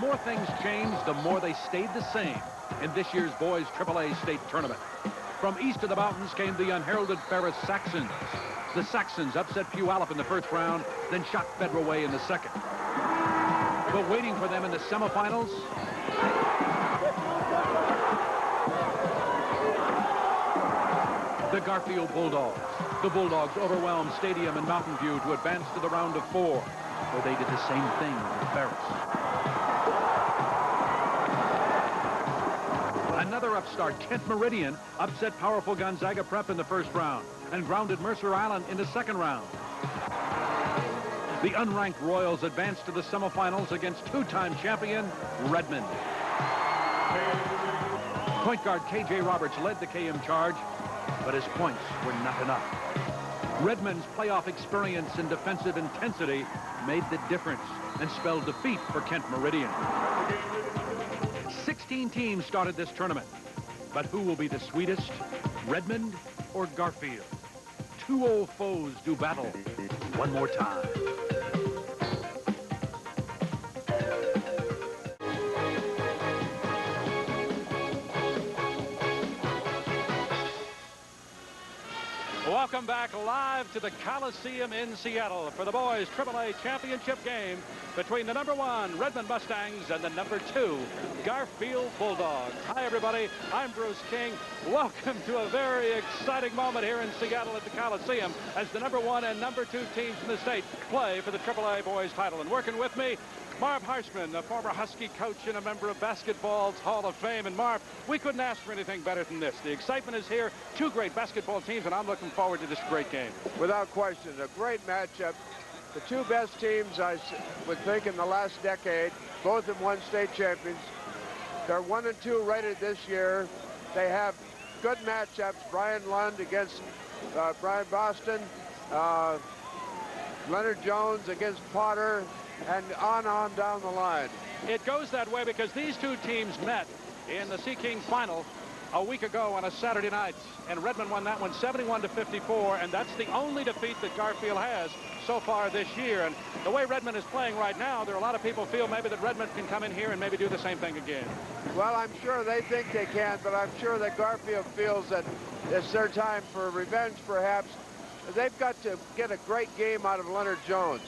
more things changed, the more they stayed the same in this year's boys AAA state tournament. From east of the mountains came the unheralded Ferris Saxons. The Saxons upset Puyallup in the first round, then shot Federal Way in the second. But waiting for them in the semifinals, the Garfield Bulldogs. The Bulldogs overwhelmed Stadium and Mountain View to advance to the round of 4, where they did the same thing with Ferris. Another upstart, Kent Meridian, upset powerful Gonzaga Prep in the first round and grounded Mercer Island in the second round. The unranked Royals advanced to the semifinals against two-time champion Redmond. Point guard K.J. Roberts led the KM charge, but his points were not enough. Redmond's playoff experience and defensive intensity made the difference and spelled defeat for Kent Meridian. 16 teams started this tournament, but who will be the sweetest, Redmond or Garfield? Two old foes do battle one more time. Welcome back live to the Coliseum in Seattle for the boys AAA championship game between the #1 Redmond Mustangs and the #2 Garfield Bulldogs. Hi everybody, I'm Bruce King. Welcome to a very exciting moment here in Seattle at the Coliseum as the #1 and #2 teams in the state play for the AAA boys title. And working with me, Marv Harshman, a former Husky coach and a member of basketball's Hall of Fame. And Marv, we couldn't ask for anything better than this. The excitement is here. Two great basketball teams, and I'm looking forward to this great game. Without question, a great matchup. The two best teams, I would think, in the last decade. Both have won state champions. They're 1 and 2 rated this year. They have good matchups. Brian Lund against Brian Boston. Leonard Jones against Potter. And on down the line. It goes that way because these two teams met in the Sea King final a week ago on a Saturday night, and Redmond won that one 71-54, and that's the only defeat that Garfield has so far this year. And the way Redmond is playing right now, there are a lot of people feel maybe that Redmond can come in here and maybe do the same thing again. Well, I'm sure they think they can, but I'm sure that Garfield feels that it's their time for revenge, perhaps. They've got to get a great game out of Leonard Jones.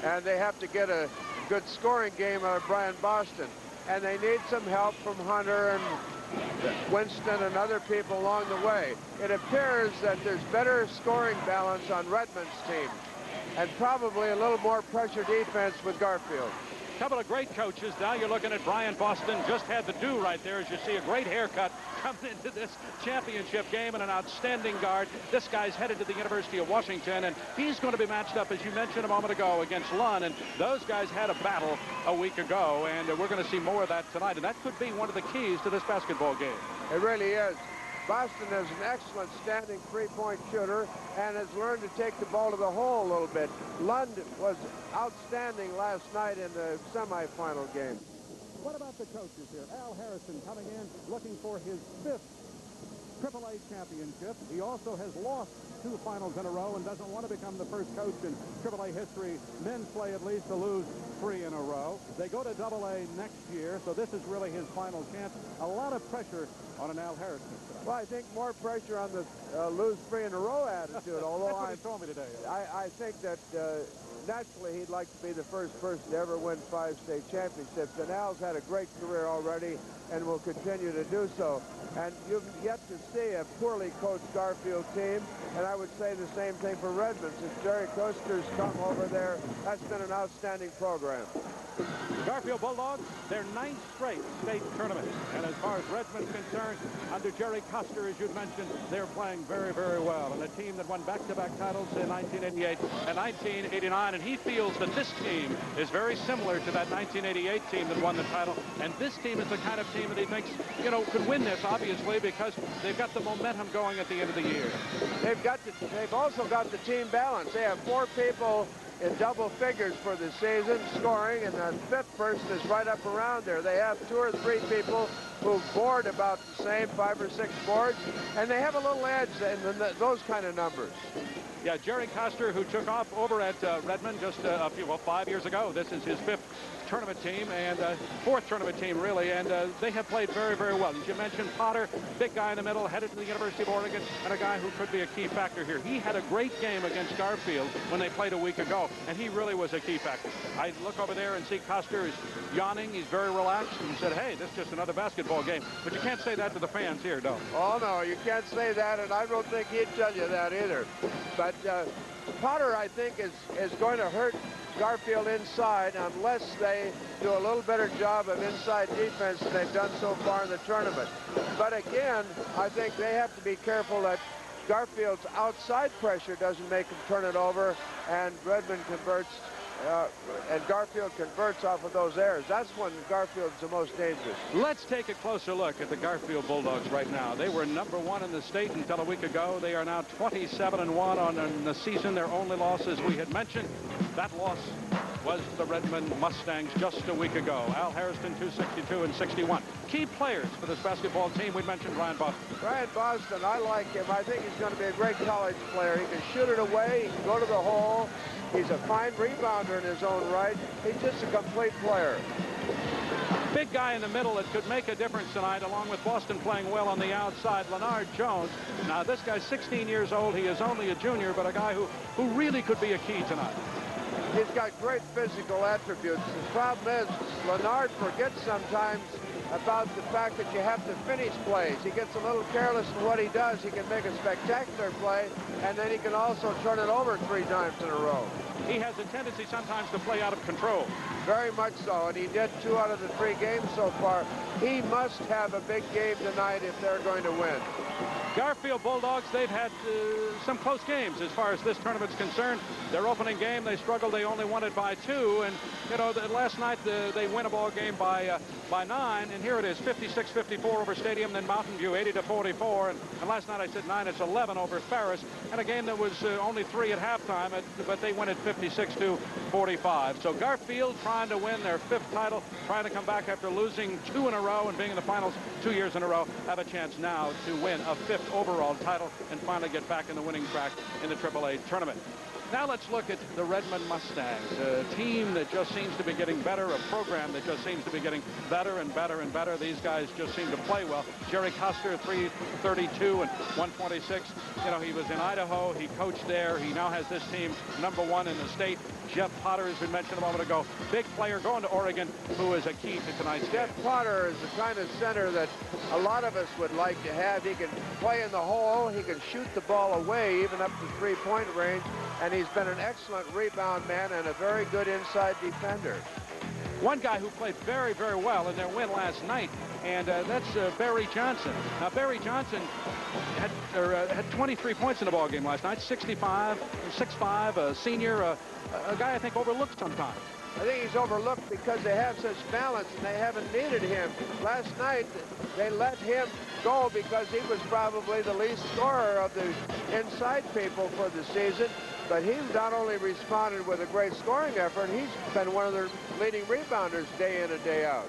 And they have to get a good scoring game out of Brian Boston. And they need some help from Hunter and Winston and other people along the way. It appears that there's better scoring balance on Redmond's team and probably a little more pressure defense with Garfield. A couple of great coaches. Now you're looking at Brian Boston. Just had the do right there as you see a great haircut coming into this championship game and an outstanding guard. This guy's headed to the University of Washington, and he's going to be matched up, as you mentioned a moment ago, against Lund. And those guys had a battle a week ago, and we're going to see more of that tonight. And that could be one of the keys to this basketball game. It really is. Boston is an excellent standing three-point shooter and has learned to take the ball to the hole a little bit. Lund was outstanding last night in the semifinal game. What about the coaches here? Al Harrison coming in looking for his 5th AAA championship. He also has lost 2 finals in a row and doesn't want to become the first coach in AAA history, men's play at least, to lose 3 in a row. They go to AA next year, so this is really his final chance. A lot of pressure on an Al Harrison tonight. Well, I think more pressure on the lose 3 in a row attitude, although That's what he told me today. I think that naturally he'd like to be the first person to ever win 5 state championships, and Al's had a great career already and will continue to do so. And you've yet to see a poorly coached Garfield team, and I would say the same thing for Redmond. Since Jerry Coaster's come over there, that's been an outstanding program. Garfield Bulldogs, their 9th straight state tournament. And as far as Redmond's concerned, under Jerry Coster, as you mentioned, they're playing very, very well. And a team that won back-to-back titles in 1988 and 1989. And he feels that this team is very similar to that 1988 team that won the title. And this team is the kind of team that he thinks, you know, could win this, obviously, because they've got the momentum going at the end of the year. They've also got the team balance. They have 4 people in double figures for the season scoring, and the 5th person is right up around there. They have 2 or 3 people who board about the same, 5 or 6 boards, and they have a little edge in those kind of numbers. Yeah, Jerry Coster, who took off over at Redmond just 5 years ago. This is his 5th tournament team and fourth tournament team, really, and they have played very, very well. As you mentioned, Potter, big guy in the middle, headed to the University of Oregon, and a guy who could be a key factor here. He had a great game against Garfield when they played a week ago, and he really was a key factor. I look over there and see Koster is yawning. He's very relaxed, and said, hey, this is just another basketball game. But you can't say that to the fans here, no. Oh, no, you can't say that, and I don't think he'd tell you that either. But Potter, I think, is going to hurt Garfield inside unless they do a little better job of inside defense than they've done so far in the tournament. But again, I think they have to be careful that Garfield's outside pressure doesn't make them turn it over, and Redmond converts, and Garfield converts off of those errors. That's when Garfield's the most dangerous. Let's take a closer look at the Garfield Bulldogs right now. They were #1 in the state until a week ago. They are now 27-1 on the season. Their only loss, as we had mentioned, that loss was the Redmond Mustangs just a week ago. Al Harrison, 262 and 61. Key players for this basketball team, we mentioned Ryan Boston. Ryan Boston, I like him. I think he's going to be a great college player. He can shoot it away. He can go to the hole. He's a fine rebounder in his own right. He's just a complete player. Big guy in the middle that could make a difference tonight, along with Boston playing well on the outside, Leonard Jones. Now, this guy's 16 years old. He is only a junior, but a guy who really could be a key tonight. He's got great physical attributes. The problem is, Leonard forgets sometimes about the fact that you have to finish plays. He gets a little careless in what he does. He can make a spectacular play, and then he can also turn it over 3 times in a row. He has a tendency sometimes to play out of control. Very much so, and he did 2 out of the 3 games so far. He must have a big game tonight if they're going to win. Garfield Bulldogs, they've had some close games as far as this tournament's concerned. Their opening game, they struggled. They only won it by 2. And, you know, last night they win a ball game by 9. And here it is, 56-54 over Stadium, then Mountain View, 80-44. And last night I said 9, it's 11 over Ferris. And a game that was only 3 at halftime, but they win it 56-45. So Garfield trying to win their 5th title, trying to come back after losing 2 in a row and being in the finals 2 years in a row, have a chance now to win a 5th overall title and finally get back in the winning track in the AAA tournament. Now let's look at the Redmond Mustangs, a team that just seems to be getting better, a program that just seems to be getting better and better and better. These guys just seem to play well. Jerry Koster, 332 and 126. You know, he was in Idaho. He coached there. He now has this team #1 in the state. Jeff Potter, as we mentioned a moment ago, big player going to Oregon, who is a key to tonight's game. Jeff Potter is the kind of center that a lot of us would like to have. He can play in the hole. He can shoot the ball away, even up to 3-point range. And he's been an excellent rebound man and a very good inside defender. One guy who played very, very well in their win last night, and that's Barry Johnson. Now, Barry Johnson had 23 points in the ball game last night, 65, 6'5", a senior, a guy I think overlooked sometimes. I think he's overlooked because they have such balance and they haven't needed him. Last night, they let him go because he was probably the least scorer of the inside people for the season. But he's not only responded with a great scoring effort, he's been one of their leading rebounders day in and day out.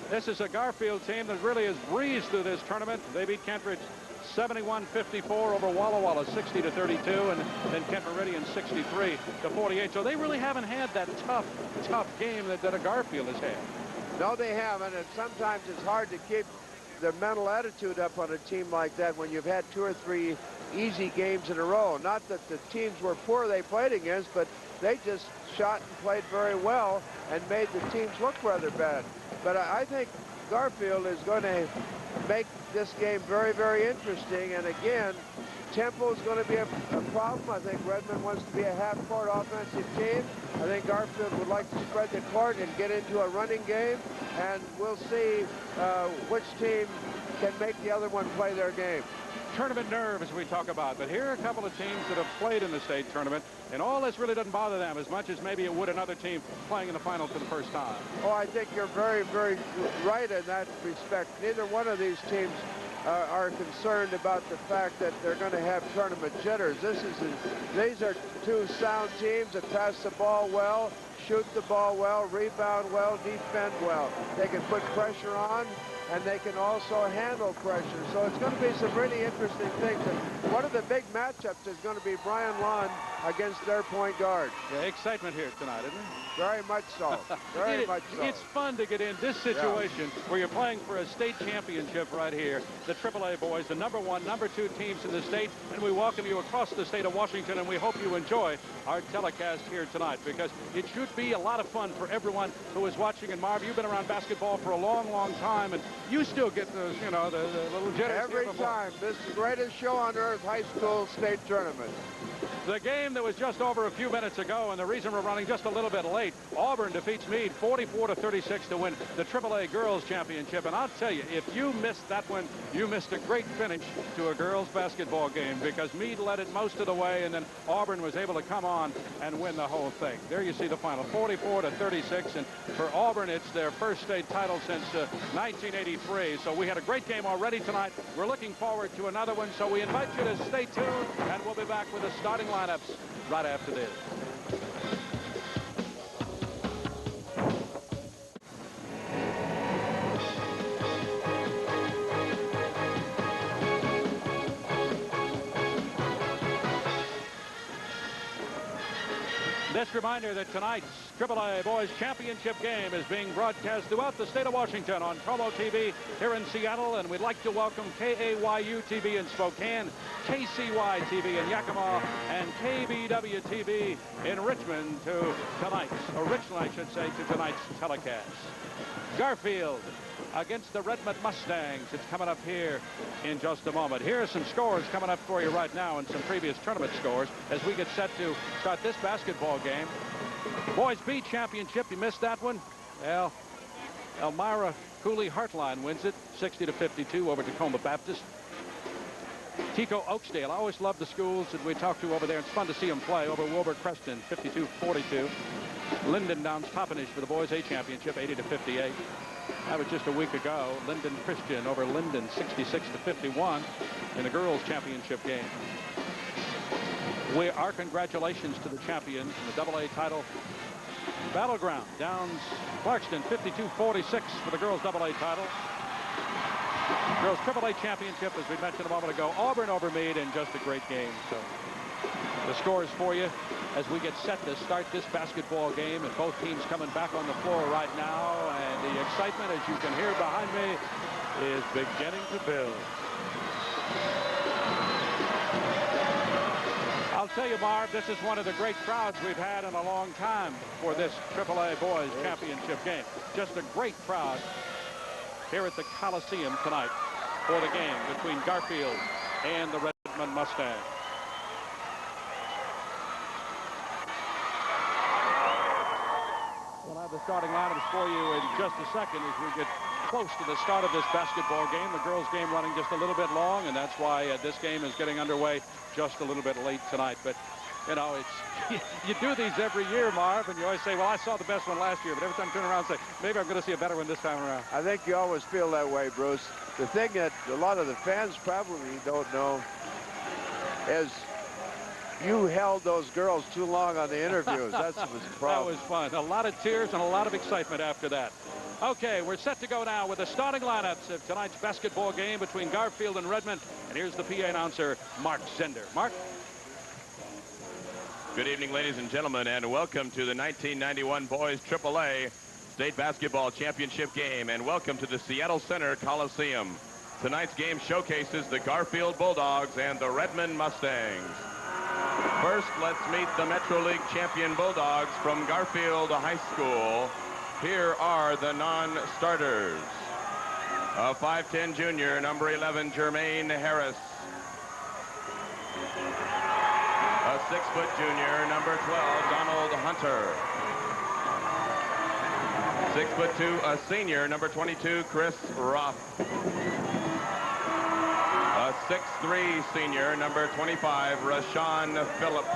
This is a Garfield team that really has breezed through this tournament. They beat Kentridge 71-54 over Walla Walla, 60-32, and then Kent Meridian 63-48. So they really haven't had that tough game that a Garfield has had. No, they haven't, and sometimes it's hard to keep the mental attitude up on a team like that when you've had 2 or 3 easy games in a row. Not that the teams were poor they played against, but they just shot and played very well and made the teams look rather bad. But I think Garfield is going to make this game very, very interesting. And again, tempo is going to be a problem. I think Redmond wants to be a half-court offensive team. I think Garfield would like to spread the court and get into a running game. And we'll see which team can make the other one play their game. Tournament nerve, as we talk about, but here are a couple of teams that have played in the state tournament, and all this really doesn't bother them as much as maybe it would another team playing in the final for the first time. Oh, I think you're very, very right in that respect. Neither one of these teams are concerned about the fact that they're going to have tournament jitters. These are 2 sound teams that pass the ball well, shoot the ball well, rebound well, defend well. They can put pressure on, and they can also handle pressure. So it's going to be some really interesting things. And one of the big matchups is going to be Brian Lund against their point guard. Yeah, excitement here tonight, isn't it? Very much so. Very much so. It's fun to get in this situation where you're playing for a state championship right here. The AAA boys, the #1, #2 teams in the state, and we welcome you across the state of Washington, and we hope you enjoy our telecast here tonight, because it should be a lot of fun for everyone who is watching. And Marv, you've been around basketball for a long, long time, and you still get those, you know, the little jitters every time. This is the greatest show on earth, high school state tournament. The game that was just over a few minutes ago, and the reason we're running just a little bit late, Auburn defeats Meade 44-36 to win the AAA Girls Championship. And I'll tell you, if you missed that one, you missed a great finish to a girls basketball game, because Meade led it most of the way, and then Auburn was able to come on and win the whole thing. There you see the final, 44-36, and for Auburn, it's their first state title since 1983. So we had a great game already tonight. We're looking forward to another one, so we invite you to stay tuned, and we'll be back with the starting lineups right after this. This reminder that tonight's AAA Boys Championship game is being broadcast throughout the state of Washington on Promo TV here in Seattle, and we'd like to welcome KAYU TV in Spokane, KCY TV in Yakima, and KBW TV in Richmond to tonight's, or Richland, I should say, to tonight's telecast. Garfield against the Redmond Mustangs. It's coming up here in just a moment. Here are some scores coming up for you right now, and some previous tournament scores as we get set to start this basketball game. Boys B Championship, you missed that one? Well, Elmira Cooley Heartline wins it 60-52 over Tacoma Baptist. Tico Oakdale, I always love the schools that we talk to over there. It's fun to see them play. Over Wilbur Creston, 52-42. Linden downs Toppenish for the Boys A Championship, 80-58. That was just a week ago. Linden Christian over Linden, 66-51 in the girls' championship game. Our congratulations to the champions in the AA title. Battleground downs Clarkston, 52-46 for the girls' AA title. Girls AAA championship, as we mentioned a moment ago. Auburn over Meade in just a great game. So the scores for you as we get set to start this basketball game, and both teams coming back on the floor right now, and the excitement, as you can hear behind me, is beginning to build. I'll tell you, Marv, this is one of the great crowds we've had in a long time for this AAA Boys Championship game. Just a great crowd here at the Coliseum tonight for the game between Garfield and the Redmond Mustangs. We'll have the starting lineups for you in just a second as we get close to the start of this basketball game. The girls' game running just a little bit long, and that's why this game is getting underway just a little bit late tonight. But, you know, it's you do these every year, Marv, and you always say, well, I saw the best one last year, but every time I turn around and say, maybe I'm going to see a better one this time around. I think you always feel that way, Bruce. The thing that a lot of the fans probably don't know is you held those girls too long on the interviews. That's the problem. That was fun. A lot of tears and a lot of excitement after that. Okay, we're set to go now with the starting lineups of tonight's basketball game between Garfield and Redmond. And here's the PA announcer, Mark Zender. Mark? Good evening, ladies and gentlemen, and welcome to the 1991 Boys AAA State Basketball Championship game, and welcome to the Seattle Center Coliseum. Tonight's game showcases the Garfield Bulldogs and the Redmond Mustangs. First, let's meet the Metro League champion Bulldogs from Garfield High School. Here are the non-starters. A 5'10 junior, number 11, Jermaine Harris. A 6-foot junior, number 12, Donald Hunter. 6'2", a senior, number 22, Chris Roth. A 6'3" senior, number 25, Rashawn Phillips.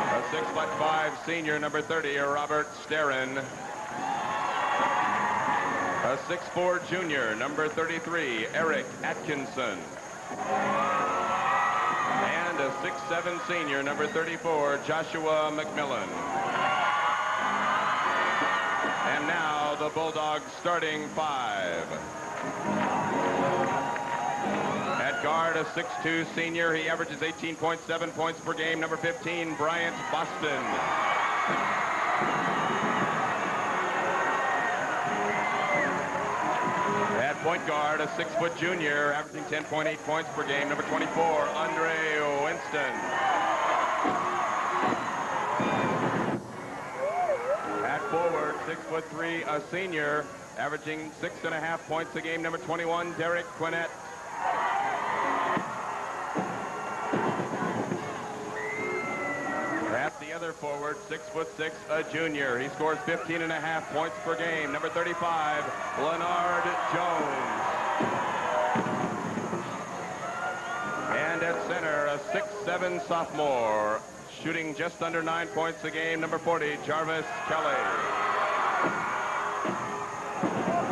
A 6'5" senior, number 30, Robert Sterren. A 6'4" junior, number 33, Eric Atkinson. And a 6'7" senior, number 34, Joshua McMillan. And now the Bulldogs starting 5. At guard, a 6'2 senior. He averages 18.7 points per game. Number 15, Bryant Boston. At point guard, a 6' junior, averaging 10.8 points per game. Number 24, Andre Winston. At forward, 6'3", a senior, averaging 6.5 points a game. Number 21, Derek Quinnett. At the other forward, 6'6", a junior. He scores 15.5 points per game. Number 35, Leonard Jones. And at center, a 6'7" sophomore, shooting just under 9 points a game. Number 40, Jarvis Kelly.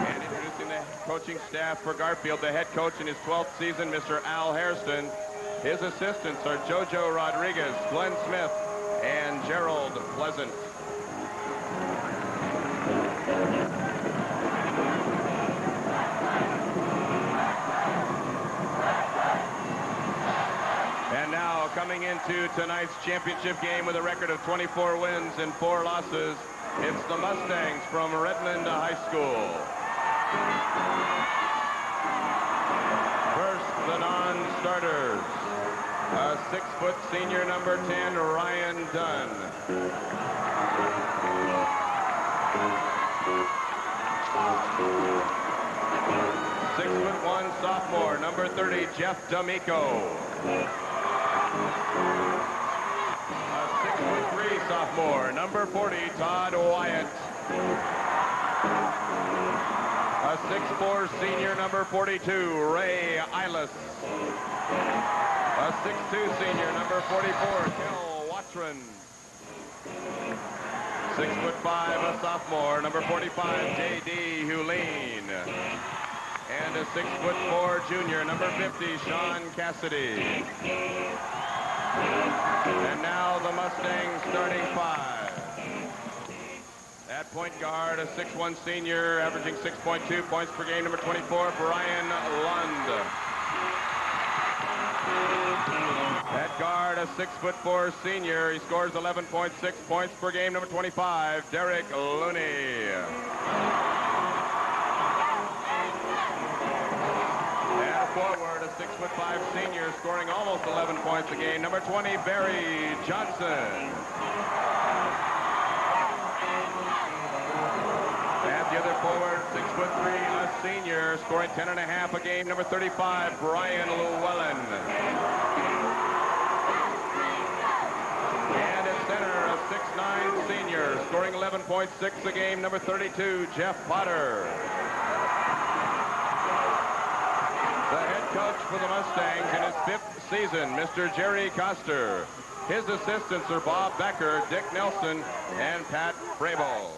And introducing the coaching staff for Garfield, the head coach in his 12th season, Mr. Al Hairston. His assistants are Jojo Rodriguez, Glenn Smith, and Gerald Pleasant. And now coming into tonight's championship game with a record of 24 wins and 4 losses, it's the Mustangs from Redmond High School. First, the non-starters. A 6' senior, number 10, Ryan Dunn. A 6'1" sophomore, number 30, Jeff D'Amico. A 6'3" sophomore, number 40, Todd Wyatt. A 6'4" senior, number 42, Ray Eilis. A 6'2" senior, number 44, Kel Watron. 6'5", a sophomore, number 45, J.D. Huline. And a 6'4" junior, number 50, Sean Cassidy. And now the Mustangs starting 5. At point guard, a 6'1" senior, averaging 6.2 points per game, number 24, Brian Lund. At guard, a 6'4" senior. He scores 11.6 points per game. Number 25, Derek Looney. At forward, a 6'5" senior, scoring almost 11 points a game. Number 20, Barry Johnson. At the other forward, 6'3", a senior, scoring 10.5 a game. Number 35, Brian Llewellyn. And at center, a 6'9" senior, scoring 11.6 a game. Number 32, Jeff Potter. The head coach for the Mustangs in his 5th season, Mr. Jerry Coster. His assistants are Bob Becker, Dick Nelson, and Pat Frabel.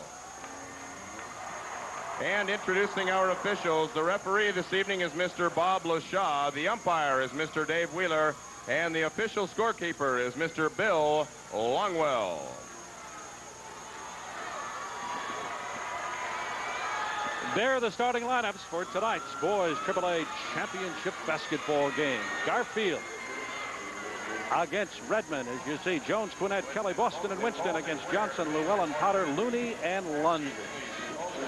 And introducing our officials, the referee this evening is Mr. Bob LaShaw. The umpire is Mr. Dave Wheeler. And the official scorekeeper is Mr. Bill Longwell. There are the starting lineups for tonight's boys AAA championship basketball game. Garfield against Redmond, as you see. Jones, Quinnett, Kelly, Boston, and Winston against Johnson, Llewellyn, Potter, Looney, and London.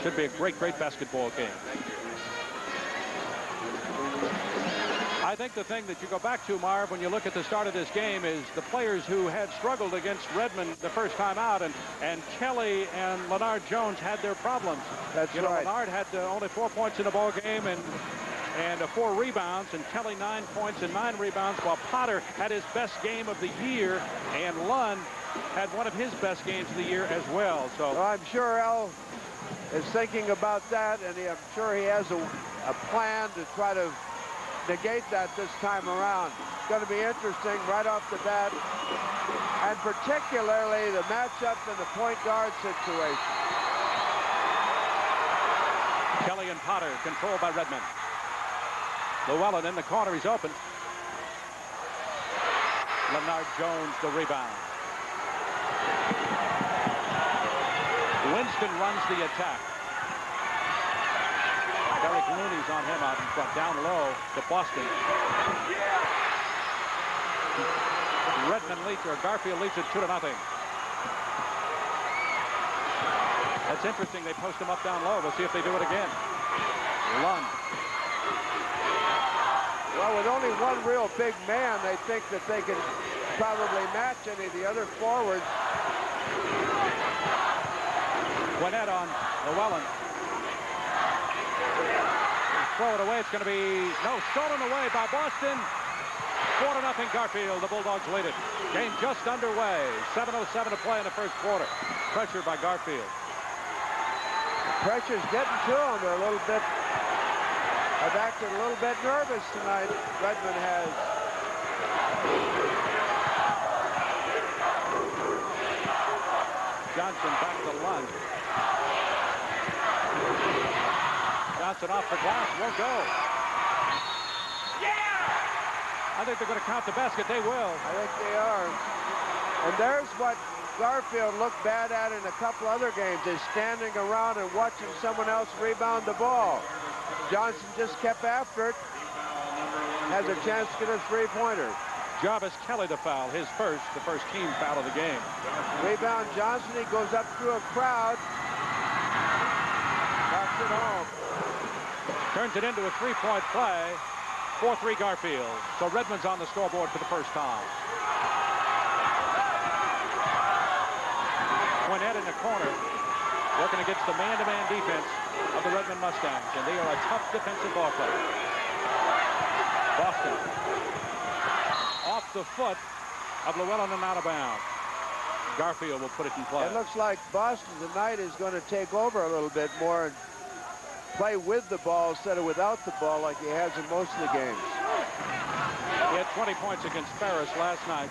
Should be a great, great basketball game. I think the thing that you go back to, Marv, when you look at the start of this game is the players who had struggled against Redmond the first time out, and Kelly and Leonard Jones had their problems. That's right. Leonard had only 4 points in the ball game and 4 rebounds, and Kelly 9 points and 9 rebounds, while Potter had his best game of the year, and Lund had one of his best games of the year as well. So well, I'm sure Al is thinking about that, and I'm sure he has a plan to try to negate that this time around. It's going to be interesting right off the bat, and particularly the matchup in the point guard situation. Kelly and Potter controlled by Redmond. Llewellyn in the corner, he's open. Leonard Jones the rebound. Winston runs the attack. Derek Looney's on him out in front, down low to Boston. Redmond leads, or Garfield leads it 2-0. That's interesting. They post him up down low. We'll see if they do it again. Lund. Well, with only one real big man, they think that they can probably match any of the other forwards. Gwinnett on Llewellyn. Throw it away. It's going to be, no, stolen away by Boston. 4-0 Garfield. The Bulldogs lead it. Game just underway. 7:07 to play in the first quarter. Pressure by Garfield. Pressure's getting to them. They're a little bit, I've acted a little bit nervous tonight. Redmond has. Johnson back to Lund. Johnson off the glass, won't go. I think they're going to count the basket. They will. I think they are. And there's what Garfield looked bad at in a couple other games, is standing around and watching someone else rebound the ball. Johnson just kept after it. Has a chance to get a three-pointer. Jarvis Kelly the foul, the first team foul of the game. Rebound Johnson, he goes up through a crowd. Knocks it home. Turns it into a three-point play. 4-3 Garfield. So Redmond's on the scoreboard for the first time. Gwinnett in the corner, working against the man-to-man defense of the Redmond Mustangs, and they are a tough defensive ball player. Boston off the foot of Llewellyn and out of bounds. Garfield will put it in play. It looks like Boston tonight is going to take over a little bit more and play with the ball instead of without the ball like he has in most of the games. He had 20 points against Ferris last night,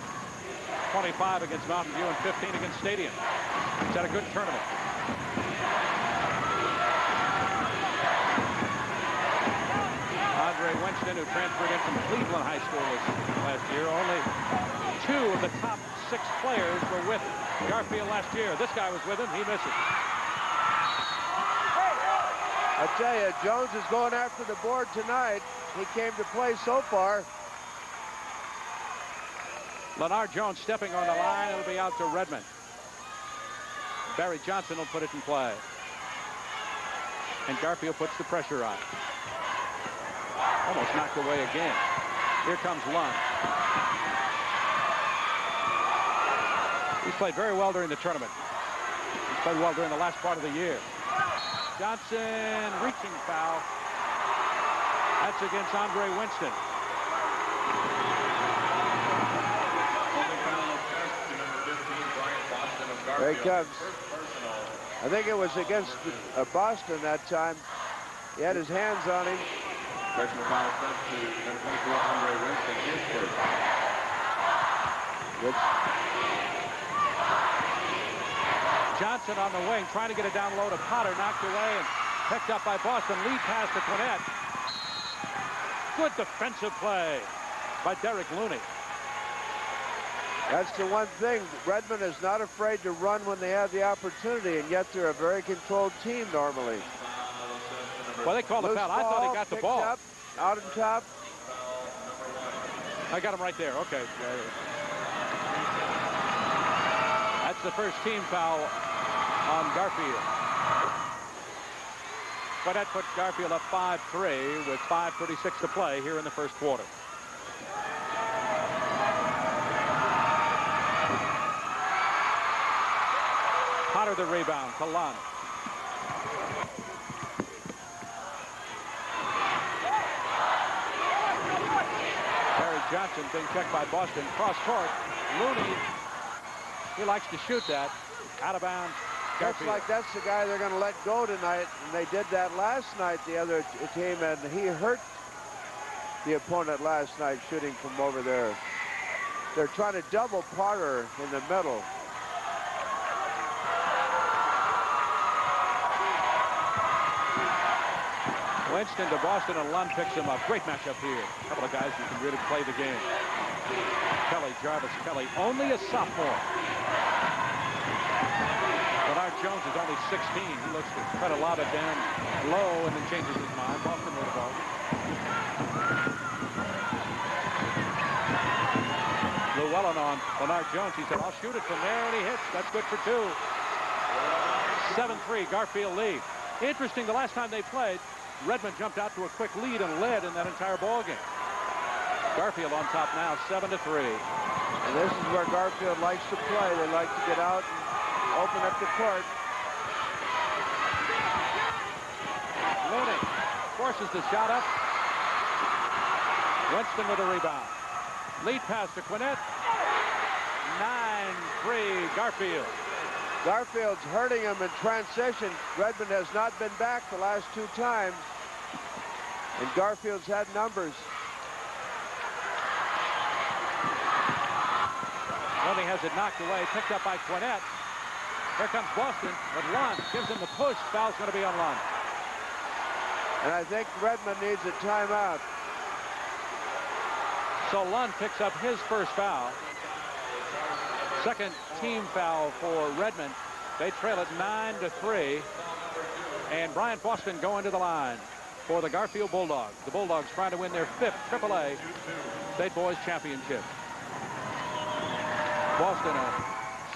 25 against Mountain View, and 15 against Stadium. He's had a good tournament. Andre Winston, who transferred in from Cleveland High School last year, only 2 of the top 6 players were with Garfield last year. This guy was with him. He misses. I tell you, Jones is going after the board tonight. He came to play so far. Leonard Jones stepping on the line. It'll be out to Redmond. Barry Johnson will put it in play. And Garfield puts the pressure on. Almost knocked away again. Here comes Lund. He's played very well during the tournament. He's played well during the last part of the year. Johnson, reaching foul. That's against Andre Winston. There he comes. I think it was against Boston that time. He had his hands on him. Personal foul sent to number 24, Andre Winston, his first. Johnson on the wing, trying to get it down low to Potter, knocked away and picked up by Boston. Lead pass to Gwinnett. Good defensive play by Derek Looney. That's the one thing. Redmond is not afraid to run when they have the opportunity, and yet they're a very controlled team normally. Well, they called the foul. I thought he got the ball. Up, out on top. I got him right there. Okay. That's the first team foul on Garfield. But that puts Garfield up 5-3 with 5:36 to play here in the first quarter. Potter the rebound to Lund. Barry Johnson being checked by Boston. Cross court. Looney. He likes to shoot that. Out of bounds. Looks like that's the guy they're going to let go tonight, and they did that last night, the other team, and he hurt the opponent last night shooting from over there. They're trying to double Potter in the middle. Winston to Boston, and Lund picks him up. Great matchup here. A couple of guys who can really play the game. Kelly, Jarvis Kelly, only a sophomore. Leonard Jones is only 16. He looks to try to lob it down low and then changes his mind. Boston with the ball. Llewellyn on Leonard Jones. He said, I'll shoot it from there, and he hits. That's good for 2. 7-3, Garfield lead. Interesting, the last time they played, Redmond jumped out to a quick lead and led in that entire ball game. Garfield on top now, 7-3. And this is where Garfield likes to play. They like to get out and open up the court. Looney forces the shot up. Winston with a rebound. Lead pass to Quinnett. 9-3 Garfield. Garfield's hurting him in transition. Redmond has not been back the last 2 times. And Garfield's had numbers. Looney has it knocked away, picked up by Quinnett. Here comes Boston, but Lund gives him the push. Foul's going to be on Lund. And I think Redmond needs a timeout. So Lund picks up his first foul. Second team foul for Redmond. They trail it 9-3. And Brian Boston going to the line for the Garfield Bulldogs. The Bulldogs trying to win their 5th AAA State Boys Championship. Boston, a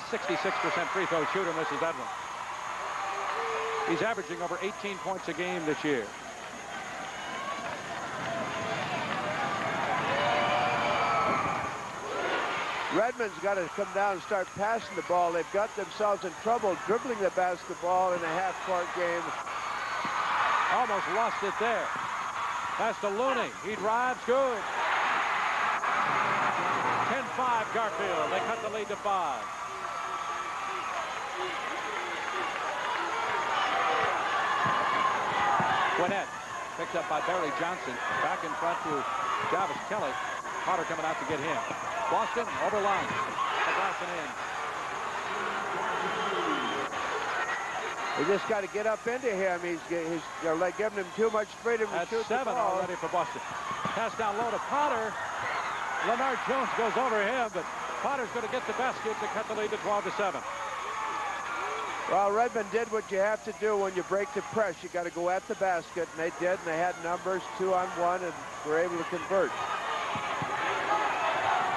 66% free throw shooter, misses that one. He's averaging over 18 points a game this year. Redmond's got to come down and start passing the ball. They've got themselves in trouble dribbling the basketball in a half-court game. Almost lost it there. Pass to Looney. He drives, good. 10-5 Garfield. They cut the lead to 5. Quinnett picked up by Barry Johnson. Back in front to Jarvis Kelly. Potter coming out to get him. Boston over line. Boston in. They just got to get up into him. They're like giving him too much freedom to shoot the ball. 7 already for Boston. Pass down low to Potter. Leonard Jones goes over him, but Potter's going to get the basket to cut the lead to 12-7. Well, Redmond did what you have to do when you break the press. You got to go at the basket, and they did, and they had numbers 2-on-1 and were able to convert.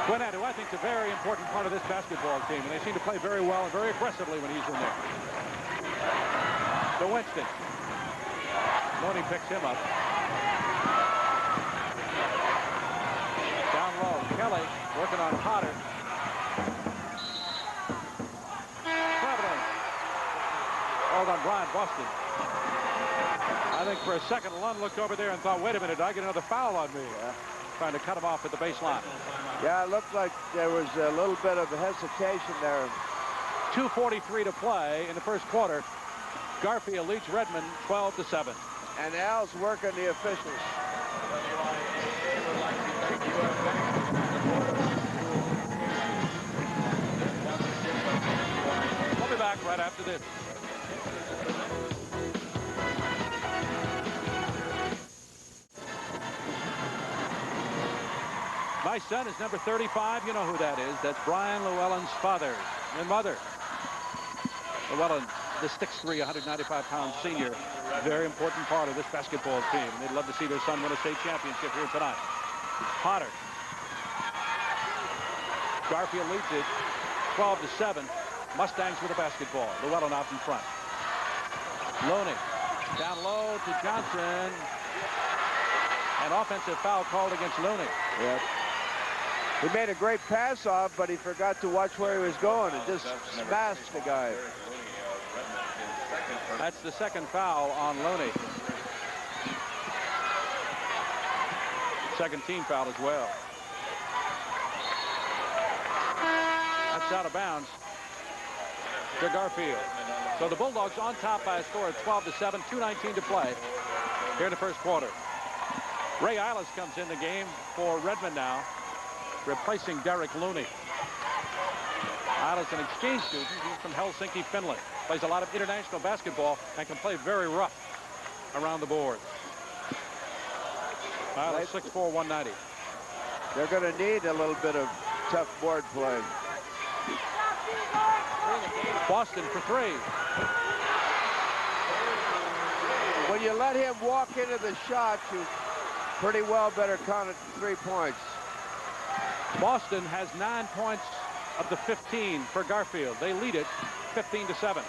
Quinnett, who I think is a very important part of this basketball team, and they seem to play very well and very aggressively when he's in there. To Winston. Looney picks him up. Down low, Kelly working on Potter. Traveling. Hold on, Brian Boston. I think for a second, Lund looked over there and thought, wait a minute, did I get another foul on me? Trying to cut him off at the baseline. Yeah, it looked like there was a little bit of hesitation there. 2:43 to play in the first quarter. Garfield leads Redmond 12-7. And Al's working the officials. We'll be back right after this. My son is number 35. You know who that is. That's Brian Llewellyn's father and mother. Llewellyn, the 6'3", 195-pound senior, very important part of this basketball team. And they'd love to see their son win a state championship here tonight. Potter. Garfield leads it 12-7. Mustangs with the basketball. Llewellyn out in front. Looney down low to Johnson. An offensive foul called against Looney. Yep. He made a great pass off, but he forgot to watch where he was going and just smashed the guy. That's the second foul on Looney. Second team foul as well. That's out of bounds to Garfield. So the Bulldogs on top by a score of 12-7, 2:19 to play here in the first quarter. Ray Eilis comes in the game for Redmond now, replacing Derek Looney. Eilis, an exchange student. He's from Helsinki, Finland. Plays a lot of international basketball and can play very rough around the board. Eilis, 6'4", 190. They're going to need a little bit of tough board play. Boston for three. When you let him walk into the shot, you pretty well better count it 3 points. Boston has 9 points of the 15 for Garfield. They lead it 15-7.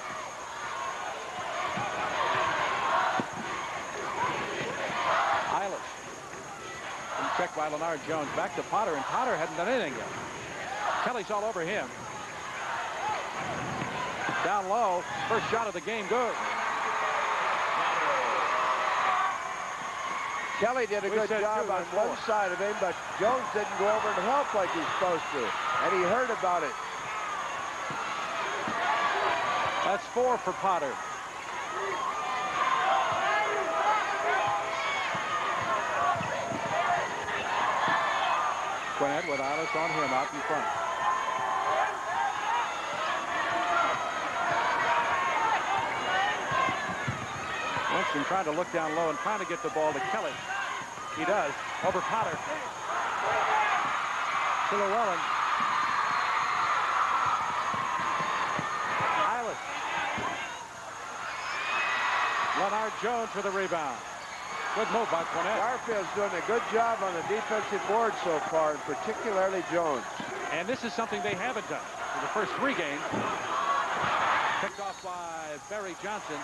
Eilish. And checked by Leonard Jones. Back to Potter, and Potter hadn't done anything yet. Kelly's all over him. Down low. First shot of the game, good. Kelly did a good job on one side of him, but Jones didn't go over and help like he's supposed to, and he heard about it. That's 4 for Potter. Quinn with Eilish on him out in front. Winston trying to look down low and trying to get the ball to Kelly. He does. Over Potter. To Llewellyn. Eilish. Leonard Jones for the rebound. Good move by Quinn. Garfield's doing a good job on the defensive board so far, and particularly Jones. And this is something they haven't done in the first 3 games. Picked off by Barry Johnson.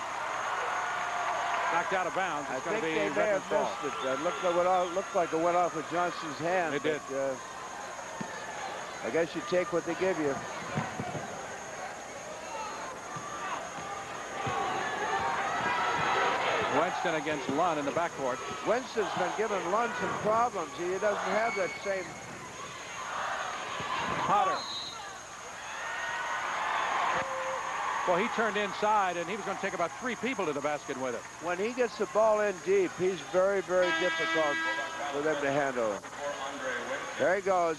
Knocked out of bounds. It's I think going to be they may have missed it. It looked like it went off of Johnson's hand. It did. I guess you take what they give you. Winston against Lund in the backcourt. Winston's been giving Lund some problems. He doesn't have that same. Potter. Well, he turned inside, and he was going to take about 3 people to the basket with it. When he gets the ball in deep, he's very, very difficult for them to handle. There he goes.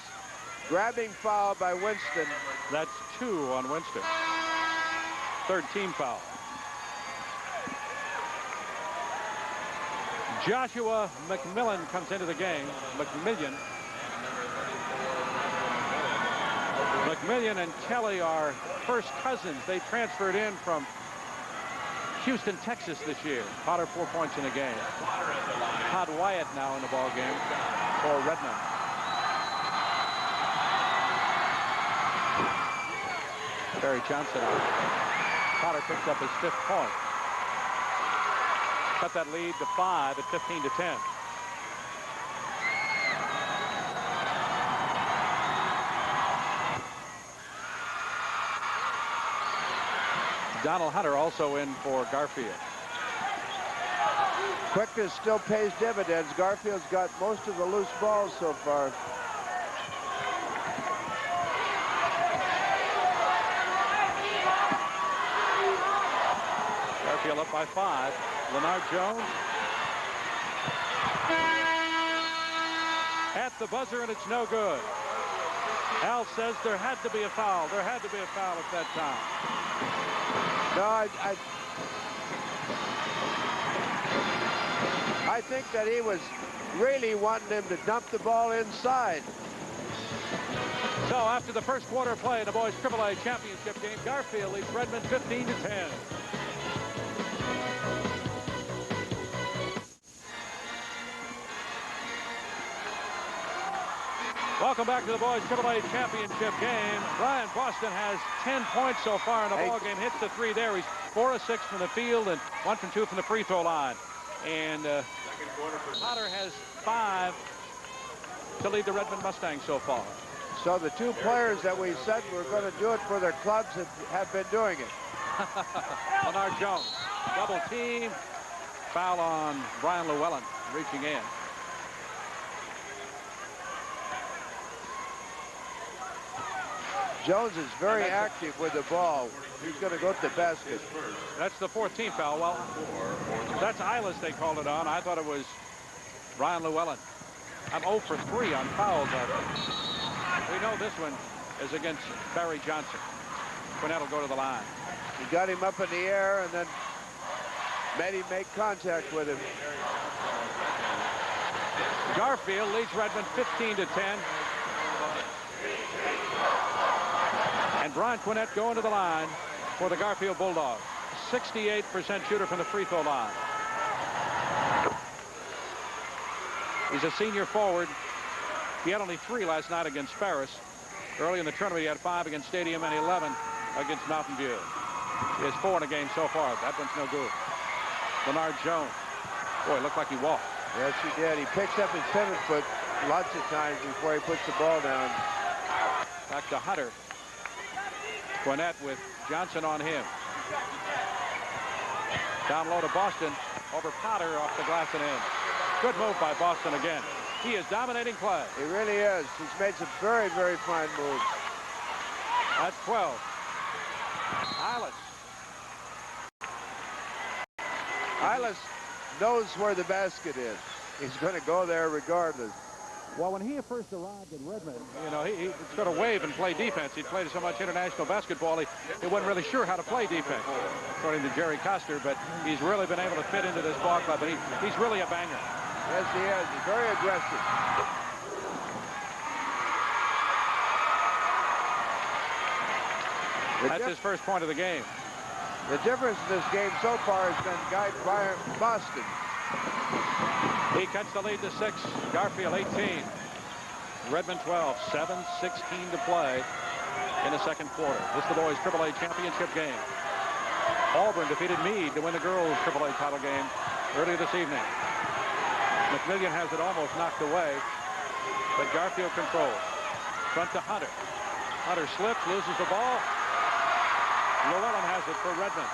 Grabbing foul by Winston. That's 2 on Winston. 3rd team foul. Joshua McMillan comes into the game. McMillan and Kelly are first cousins. They transferred in from Houston, Texas this year. Potter 4 points in a game. Todd Wyatt now in the ball game for Redmond. Barry Johnson out. Potter picks up his 5th point. Cut that lead to 5 at 15-10. Donald Hunter also in for Garfield. Quickness still pays dividends. Garfield's got most of the loose balls so far. Garfield up by 5. Leonard Jones. At the buzzer, and it's no good. Al says there had to be a foul. There had to be a foul at that time. No, I think that he was really wanting him to dump the ball inside. So after the first quarter play in the boys AAA championship game, Garfield leads Redmond 15-10. Welcome back to the boys AAA championship game. Brian Boston has 10 points so far in the ball game. Hits the 3 there. He's 4 of 6 from the field and 1 from 2 from the free throw line. And Potter has 5 to lead the Redmond Mustangs so far. So the 2 players that we said were going to do it for their clubs have been doing it. Leonard Jones, double team, foul on Brian Llewellyn, reaching in. Jones is very active with the ball. He's going to go to the basket. That's the 4th team foul. Well, that's Eilish they called it on. I thought it was Brian Llewellyn. I'm 0 for 3 on fouls. We know this one is against Barry Johnson. Quinnett will go to the line. He got him up in the air and then made him make contact with him. Garfield leads Redmond 15-10. And Brian Quinnett going to the line for the Garfield Bulldogs. 68% shooter from the free throw line. He's a senior forward. He had only 3 last night against Ferris. Early in the tournament, he had 5 against Stadium and 11 against Mountain View. He has 4 in a game so far. That one's no good. Leonard Jones. Boy, it looked like he walked. Yes, he did. He picks up his pivot foot lots of times before he puts the ball down. Back to Hunter. Quinnett with Johnson on him. Down low to Boston. Over Potter off the glass and in. Good move by Boston again. He is dominating play. He really is. He's made some very, very fine moves. That's 12. Eilis knows where the basket is. He's going to go there regardless. Well, when he first arrived in Redmond, you know, he sort of wave and play defense. He played so much international basketball, he wasn't really sure how to play defense, according to Jerry Coster, but he's really been able to fit into this ball club, and he's really a banger. Yes, he is. He's very aggressive. That's his first point of the game. The difference in this game so far has been guided by Boston. He cuts the lead to 6. Garfield 18. Redmond 12. 7:16 to play in the second quarter. This is the boys' AAA championship game. Auburn defeated Meade to win the girls' AAA title game earlier this evening. McMillian has it almost knocked away, but Garfield controls. Front to Hunter. Hunter slips, loses the ball. Llewellyn has it for Redmond.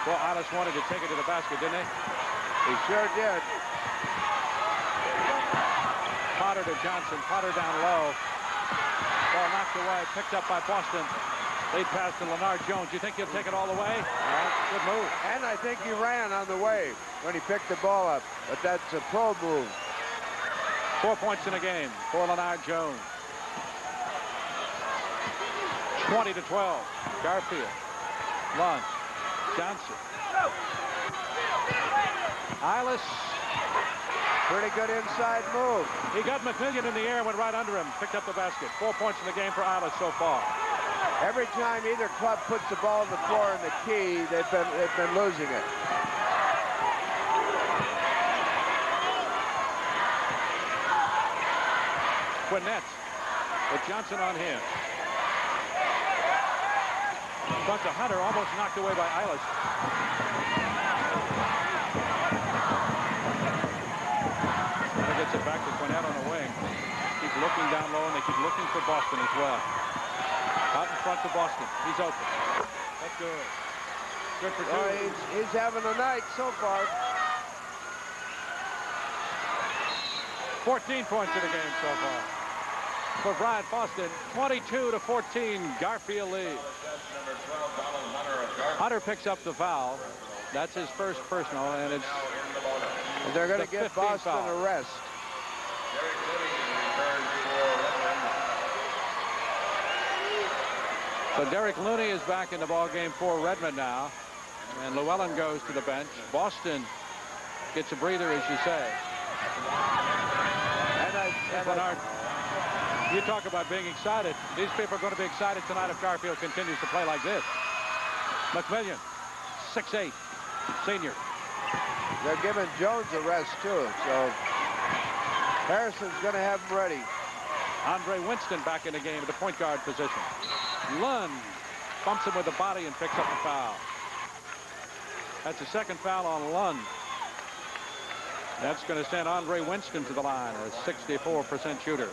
Well, Eilis wanted to take it to the basket, didn't he? He sure did. Potter to Johnson. Potter down low. Ball knocked away, picked up by Boston. Lead pass to Leonard Jones. You think he'll take it all the way? Good move. And I think he ran on the way when he picked the ball up. But that's a pro move. 4 points in a game for Leonard Jones. 20-12. Garfield. Lund. Johnson. Eilis. Pretty good inside move. He got McMillian in the air and went right under him. Picked up the basket. 4 points in the game for Eilis so far. Every time either club puts the ball on the floor in the key, they've been losing it. Quinnett with Johnson on him. Front to Hunter, almost knocked away by Eilis. Hunter gets it back to Quinnett on the wing. Keep looking down low, and they keep looking for Boston as well. Out in front to Boston. He's open. That's good. Good for 2. Oh, he's having a night so far. 14 points in the game so far. For Brian Boston, 22-14, Garfield lead. Hunter picks up the foul. That's his first personal, and it's And they're going to get Boston foul. a rest. So Derek Looney is back in the ball game for Redmond now, and Llewellyn goes to the bench. Boston gets a breather, as you say. You talk about being excited. These people are going to be excited tonight if Garfield continues to play like this. McMillian, 6'8", senior. They're giving Jones a rest, too, so Harrison's going to have him ready. Andre Winston back in the game at the point guard position. Lund bumps him with the body and picks up the foul. That's the second foul on Lund. That's going to send Andre Winston to the line, a 64% shooter.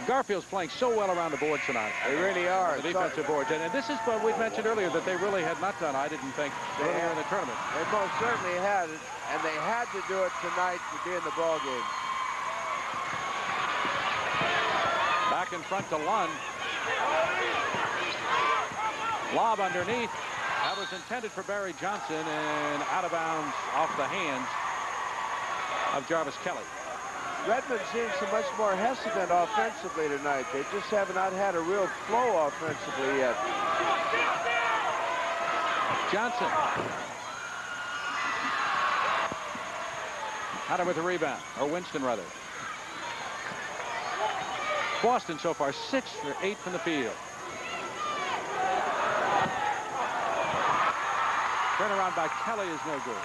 Garfield's playing so well around the board tonight. They really are. The defensive boards. And this is what we mentioned earlier that they really had not done, I didn't think, earlier in the tournament. They most certainly had it, and they had to do it tonight to be in the ball game. Back in front to Lund. Lob underneath. That was intended for Barry Johnson and out of bounds off the hands of Jarvis Kelly. Redmond seems so much more hesitant offensively tonight. They just have not had a real flow offensively yet. Johnson. Hunter with the rebound, or Winston rather. Boston so far 6 for 8 from the field. Turnaround by Kelly is no good.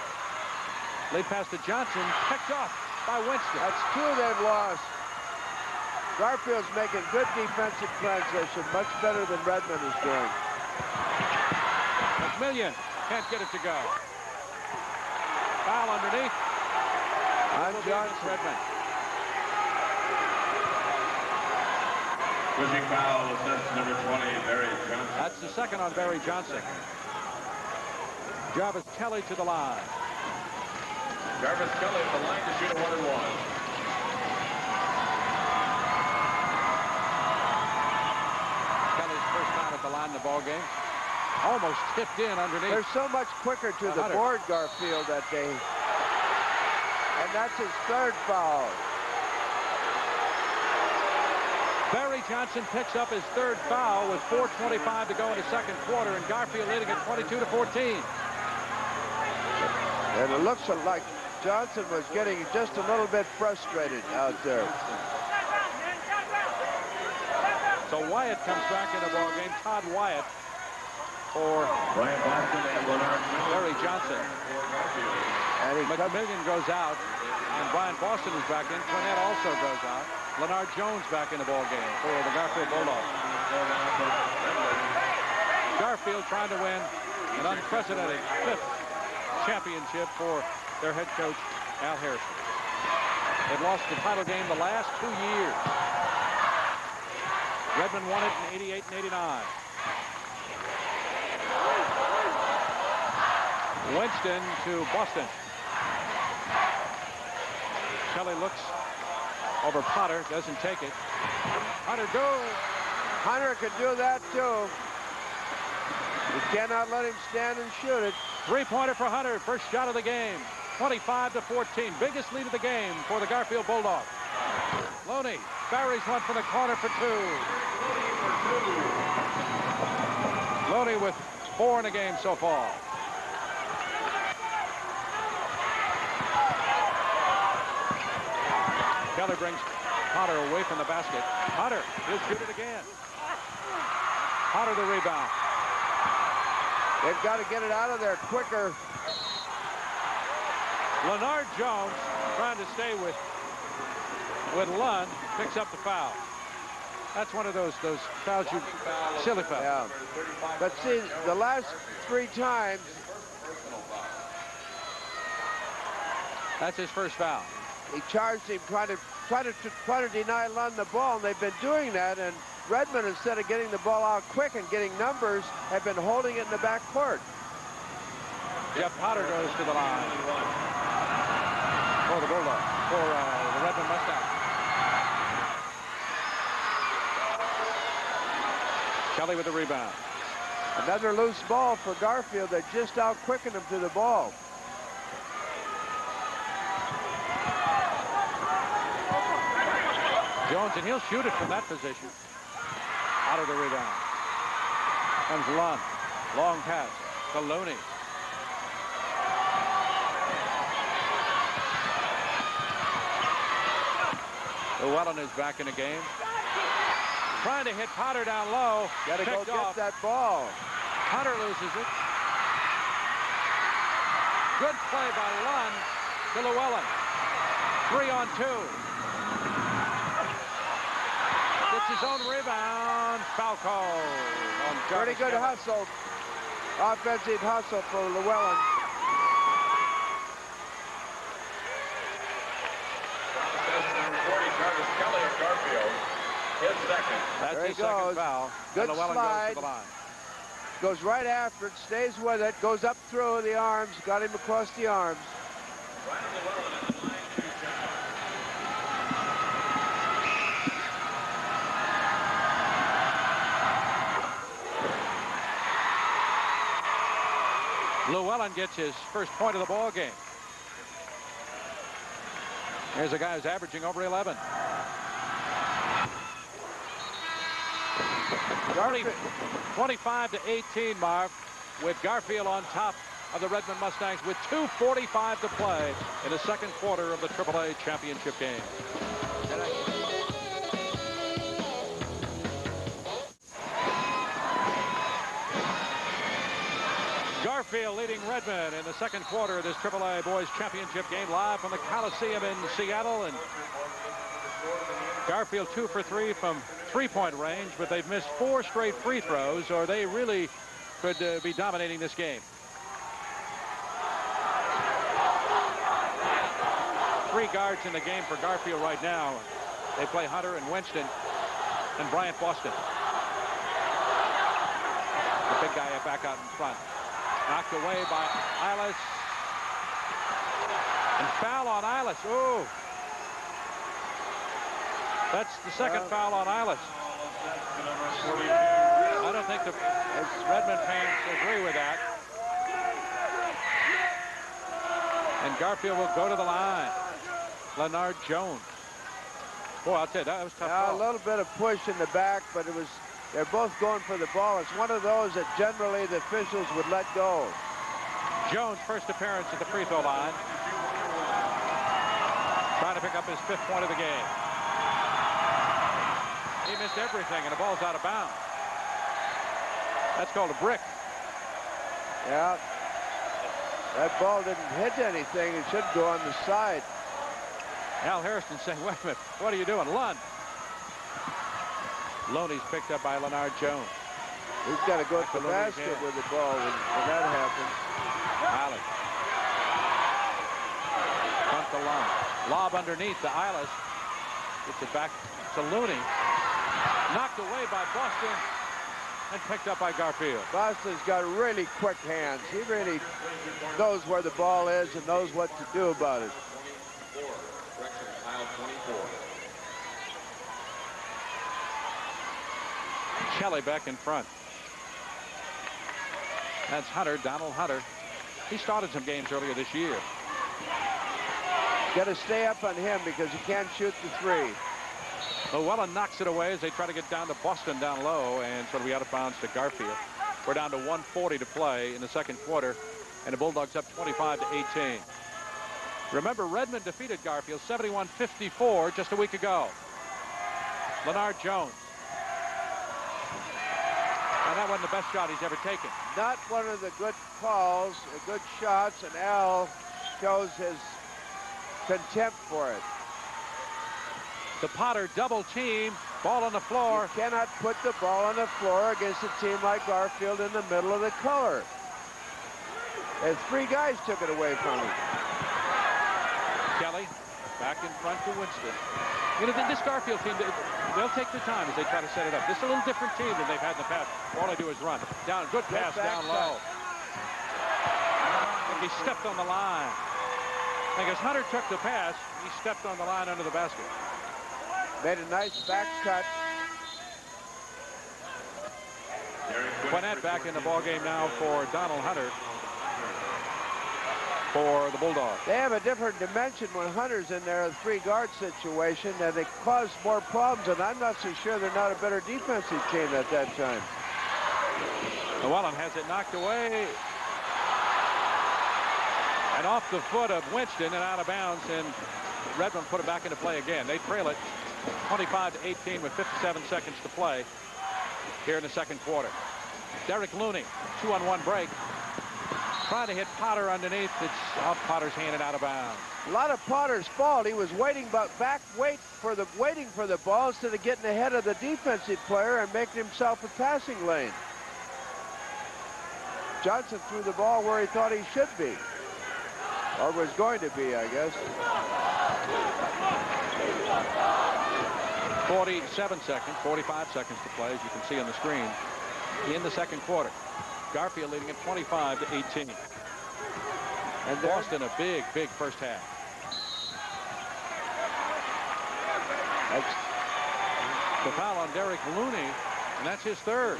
Late pass to Johnson, picked off by Winston. That's 2 they've lost. Garfield's making good defensive transition, much better than Redmond is doing. McMillian can't get it to go. Foul underneath. On Johnson. Redmond. Pushing foul, that's number 20, Barry Johnson. That's the second on Barry Johnson. Jarvis Kelly to the line. Jarvis Kelly at the line to shoot a 1-and-1. Kelly's first time at the line in the ball game. Almost tipped in underneath. They're so much quicker to the board, Garfield, that they... And that's his 3rd foul. Barry Johnson picks up his 3rd foul with 4:25 to go in the second quarter, and Garfield leading at 22-14. And it looks like Johnson was getting just a little bit frustrated out there. So Wyatt comes back in the ball game. Todd Wyatt for Barry Johnson. And McMillian goes out, and Brian Boston is back in. Cornette also goes out. Leonard Jones back in the ball game for the Garfield Bulldogs. Garfield trying to win an unprecedented 5th championship for their head coach, Al Harrison. They've lost the title game the last 2 years. Redmond won it in 88 and 89. Winston to Boston. Kelly looks over Potter, doesn't take it. Hunter goes. Hunter can do that too. You cannot let him stand and shoot it. 3-pointer for Hunter, first shot of the game. 25-14, biggest lead of the game for the Garfield Bulldogs. Looney buries one from the corner for 2. Looney with 4 in the game so far. Kelly brings Potter away from the basket. Potter, he'll shoot it again. Potter the rebound. They've got to get it out of there quicker. Leonard Jones trying to stay with Lund, picks up the foul. That's one of those fouls, silly fouls. Yeah. But see, the last 3 times. That's his first foul. He charged him trying to deny Lund the ball, and they've been doing that. And Redmond, instead of getting the ball out quick and getting numbers, have been holding it in the back court. Jeff Potter goes to the line for the Bulldogs, for the Redmond Mustangs. Kelly with the rebound. Another loose ball for Garfield. They just out-quickened him to the ball. Jones, and he'll shoot it from that position. Out of the rebound. Comes Lund. Long pass to Looney. Llewellyn is back in the game. Trying to hit Potter down low. Got to go get that ball. Potter loses it. Good play by Lund to Llewellyn. 3-on-2. Gets his own rebound. Foul call on Jarvis. Pretty good hustle. Offensive hustle for Llewellyn. Jarvis Kelly of Garfield. His second. That's there his he second goes. foul. Good and Llewellyn slide. goes to the line. Goes right after it, stays with it, goes up through the arms, got him across the arms. Llewellyn gets his first point of the ball game. Here's a guy who's averaging over 11. 25-18, Mark, with Garfield on top of the Redmond Mustangs with 2:45 to play in the second quarter of the AAA championship game. Garfield leading Redmond in the second quarter of this AAA boys championship game, live from the Coliseum in Seattle. And Garfield 2 for 3 from three-point range, but they've missed 4 straight free throws, or they really could be dominating this game. 3 guards in the game for Garfield right now. They play Hunter and Winston and Bryant Boston. The big guy back out in front. Knocked away by Eilis. And foul on Eilis. Ooh. That's the second foul on Eilis. I don't think the Redmond fans agree with that. And Garfield will go to the line. Leonard Jones. Boy, I'll tell you, that was tough. Yeah, a little bit of push in the back, but they're both going for the ball. It's one of those that generally the officials would let go. Jones' first appearance at the free throw line. Trying to pick up his 5th point of the game. He missed everything, and the ball's out of bounds. That's called a brick. Yeah. That ball didn't hit anything. It should go on the side. Al Harrison saying, wait a minute, what are you doing? Lund. Looney's picked up by Leonard Jones. He's got to go to the basket with the ball when that happens. Eilis. Front the line. Lob underneath to Eilis. Gets it back to Looney. Knocked away by Boston and picked up by Garfield. Boston's got really quick hands. He really knows where the ball is and knows what to do about it. Kelly back in front. That's Hunter, Donald Hunter. He started some games earlier this year. Got to stay up on him because he can't shoot the 3. Llewellyn knocks it away as they try to get down to Boston down low, and so it'll be out of bounds to Garfield. We're down to 1:40 to play in the second quarter, and the Bulldogs up 25-18. Remember, Redmond defeated Garfield 71-54 just a week ago. Leonard Jones. And that wasn't the best shot he's ever taken. Not one of the good calls, good shots, and Al shows his contempt for it. The Potter double team, ball on the floor. You cannot put the ball on the floor against a team like Garfield in the middle of the color. And 3 guys took it away from him. Kelly back in front to Winston. You know, this Garfield team, they'll take their time as they try to set it up. This is a little different team than they've had in the past. All they do is run. Down, good pass down low. I think he stepped on the line. I think as Hunter took the pass, he stepped on the line under the basket. Made a nice back cut. Quinette back in the ballgame now for Donald Hunter for the Bulldogs. They have a different dimension when Hunter's in there, a 3-guard situation, and they cause more problems, and I'm not so sure they're not a better defensive team at that time. Llewellyn has it knocked away. And off the foot of Winston and out of bounds, and Redmond put it back into play again. They trail it 25-18 with 57 seconds to play here in the second quarter. Derek Looney, 2-on-1 break. Trying to hit Potter underneath. It's off Potter's hand and out of bounds. A lot of Potter's fault. He was waiting waiting for the ball instead of getting ahead of the defensive player and making himself a passing lane. Johnson threw the ball where he thought he should be. Or was going to be, I guess. 47 seconds, 45 seconds to play, as you can see on the screen, in the second quarter. Garfield leading at 25-18. And Boston a big, big first half. The foul on Derek Looney, and that's his 3rd.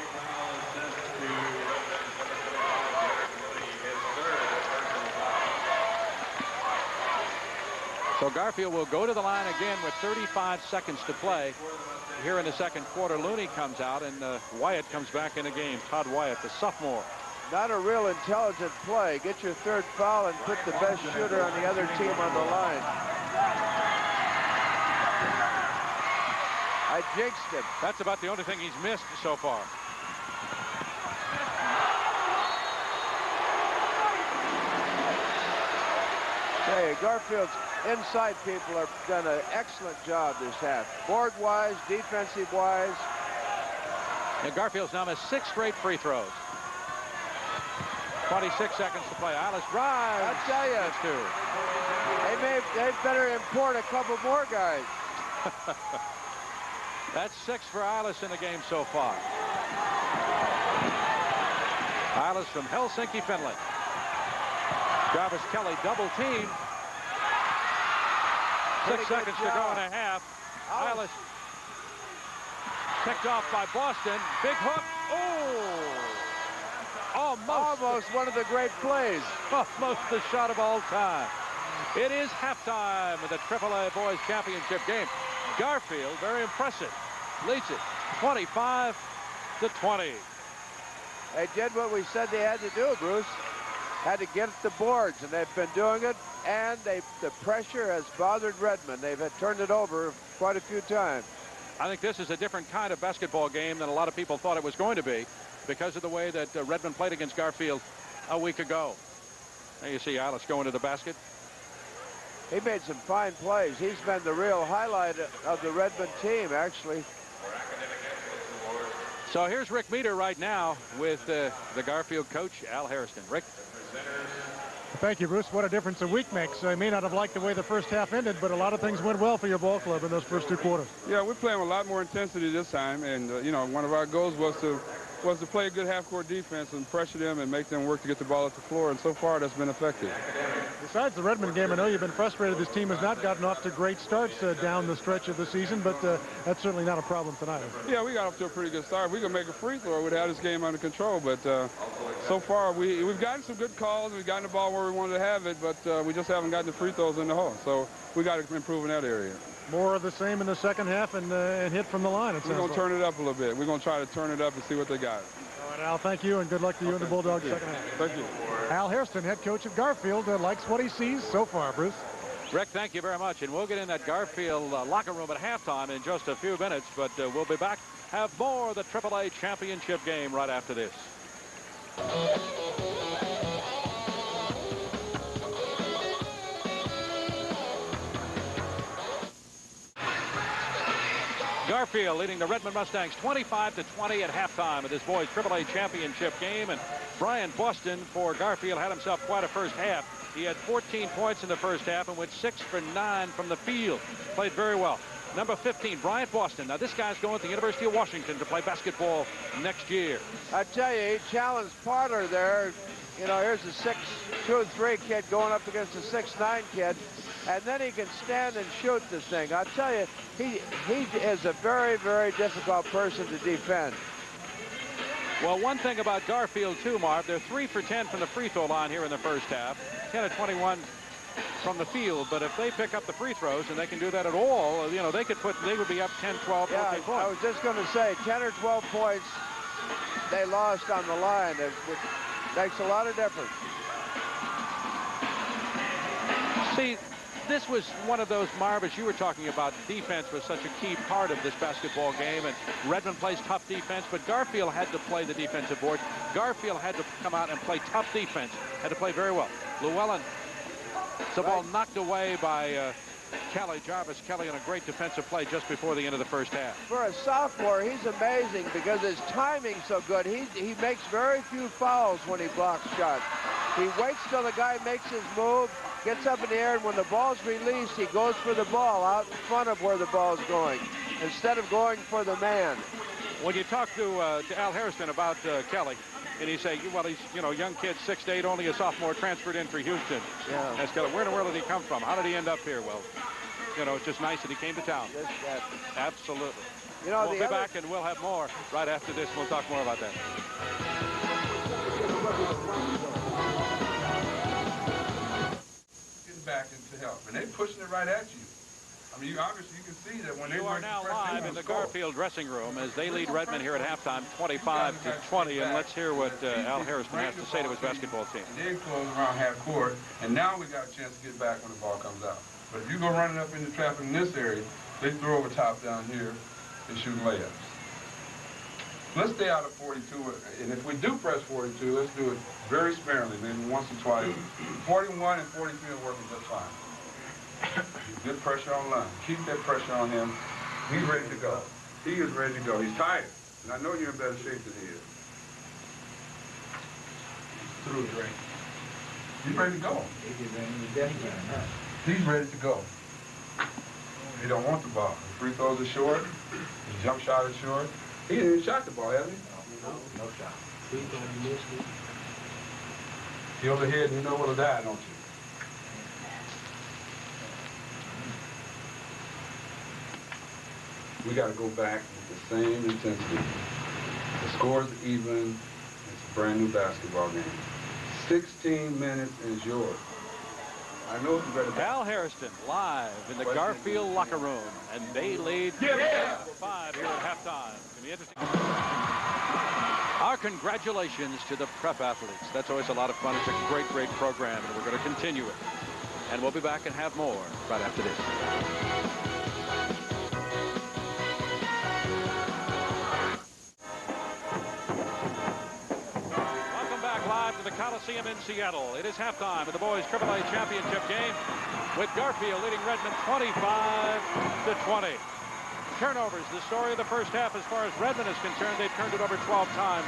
So Garfield will go to the line again with 35 seconds to play here in the second quarter. Looney comes out, and Wyatt comes back in the game. Todd Wyatt, the sophomore. not a real intelligent play. Get your third foul and put the best shooter on the other team on the line. I jinxed him. That's about the only thing he's missed so far. Hey, Garfield's inside people have done an excellent job this half. Board-wise, defensive-wise. And Garfield's now missed 6 straight free throws. 26 seconds to play. Alice drives. I tell you, That's 2. they better import a couple more guys. That's 6 for Alice in the game so far. Alice from Helsinki, Finland. Jarvis Kelly double team. 6 seconds to go and a half. Alice picked off by Boston. Big hook. Oh! Almost one of the great plays. Almost the shot of all time. It is halftime of the AAA Boys Championship game. Garfield, very impressive, leads it 25-20. They did what we said they had to do, Bruce. Had to get at the boards, and they've been doing it, and the pressure has bothered Redmond. They've turned it over quite a few times. I think this is a different kind of basketball game than a lot of people thought it was going to be because of the way that Redmond played against Garfield a week ago. There you see Alice going to the basket. He made some fine plays. He's been the real highlight of the Redmond team, actually. So here's Rick Meter right now with the Garfield coach, Al Hairston. Rick? Thank you, Bruce. What a difference a week makes. I may not have liked the way the first half ended, but a lot of things went well for your ball club in those first 2 quarters. Yeah, we're playing with a lot more intensity this time, and you know, one of our goals was to play a good half-court defense and pressure them and make them work to get the ball at the floor, and so far that's been effective. Besides the Redmond game, I know you've been frustrated this team has not gotten off to great starts down the stretch of the season, but that's certainly not a problem tonight. Yeah, we got off to a pretty good start. If we could make a free throw, we'd have this game under control, but so far we've gotten some good calls, and we've gotten the ball where we wanted to have it, but we just haven't gotten the free throws in the hole, so we got to improve in that area. More of the same in the second half and hit from the line. We're going to turn it up a little bit. We're going to try to turn it up and see what they got. All right, Al, thank you, and good luck to you and the Bulldogs second half. Thank you. Al Hairston, head coach of Garfield, likes what he sees so far, Bruce. Rick, thank you very much. And we'll get in that Garfield locker room at halftime in just a few minutes, but we'll be back, have more of the AAA championship game right after this. Garfield leading the Redmond Mustangs 25-20 at halftime of this boys AAA championship game. And Brian Boston for Garfield had himself quite a first half. He had 14 points in the first half and went 6 for 9 from the field. Played very well. Number 15, Bryant Boston. Now, this guy's going to the University of Washington to play basketball next year. I tell you, he challenged Potter there. You know, here's a 6'2", 3" kid going up against a 6'9" kid. And then he can stand and shoot the thing. I tell you, he is a very, very difficult person to defend. Well, one thing about Garfield, too, Marv, they're 3 for 10 from the free throw line here in the first half. 10 of 21 from the field. But if they pick up the free throws, and they can do that at all, you know, they would be up 10, 12, 14 points. I was just going to say, 10 or 12 points they lost on the line. It makes a lot of difference. See, this was one of those, Marv, as you were talking about, defense was such a key part of this basketball game, and Redmond plays tough defense, but Garfield had to play the defensive board. Garfield had to come out and play tough defense, had to play very well. Llewellyn, the ball knocked away by Kelly, Jarvis Kelly, in a great defensive play just before the end of the first half. For a sophomore, he's amazing because his timing's so good. He makes very few fouls when he blocks shots. He waits till the guy makes his move, gets up in the air, and when the ball's released, he goes for the ball out in front of where the ball's going, instead of going for the man. When you talk to Al Hairston about Kelly, and he say, well, he's, you know, young kid, 6'8", only a sophomore, transferred in for Houston. Yeah. Ask Kelly, where in the world did he come from? How did he end up here? Well, you know, it's just nice that he came to town. Absolutely. You know, we'll be back, and we'll have more right after this. We'll talk more about that. Back into help, and they pushing it right at you. I mean, obviously you can see that when You are now live in the Garfield dressing room as they lead Redmond here at halftime, 25-20. And let's hear what Al Harrison has to say to his basketball team. They close around half court, and now we got a chance to get back when the ball comes out. But if you go running up into traffic in this area, they throw over top down here and shoot layups. Let's stay out of 42, and if we do press 42, let's do it very sparingly, maybe once or twice. 41 and 43 are working just fine. Good pressure on Lund. Keep that pressure on him. He's ready to go. He is ready to go. He's tired, and I know you're in better shape than he is. Through, Drake. He's ready to go. He's ready to go. He don't want the ball. The free throws are short. His jump shot is short. He didn't even shot the ball, has he? No shot. Feel the head and you know what'll die, don't you? We got to go back with the same intensity. The score's even. It's a brand new basketball game. 16 minutes is yours. I know it's better. Al Harrison live in the Garfield locker room, and they lead 5 here at halftime. It's going to be interesting. Our congratulations to the prep athletes. That's always a lot of fun. It's a great, great program, and we're going to continue it. And we'll be back and have more right after this. Live to the Coliseum in Seattle. It is halftime of the boys AAA Championship game with Garfield leading Redmond 25-20. Turnovers, the story of the first half as far as Redmond is concerned. They've turned it over 12 times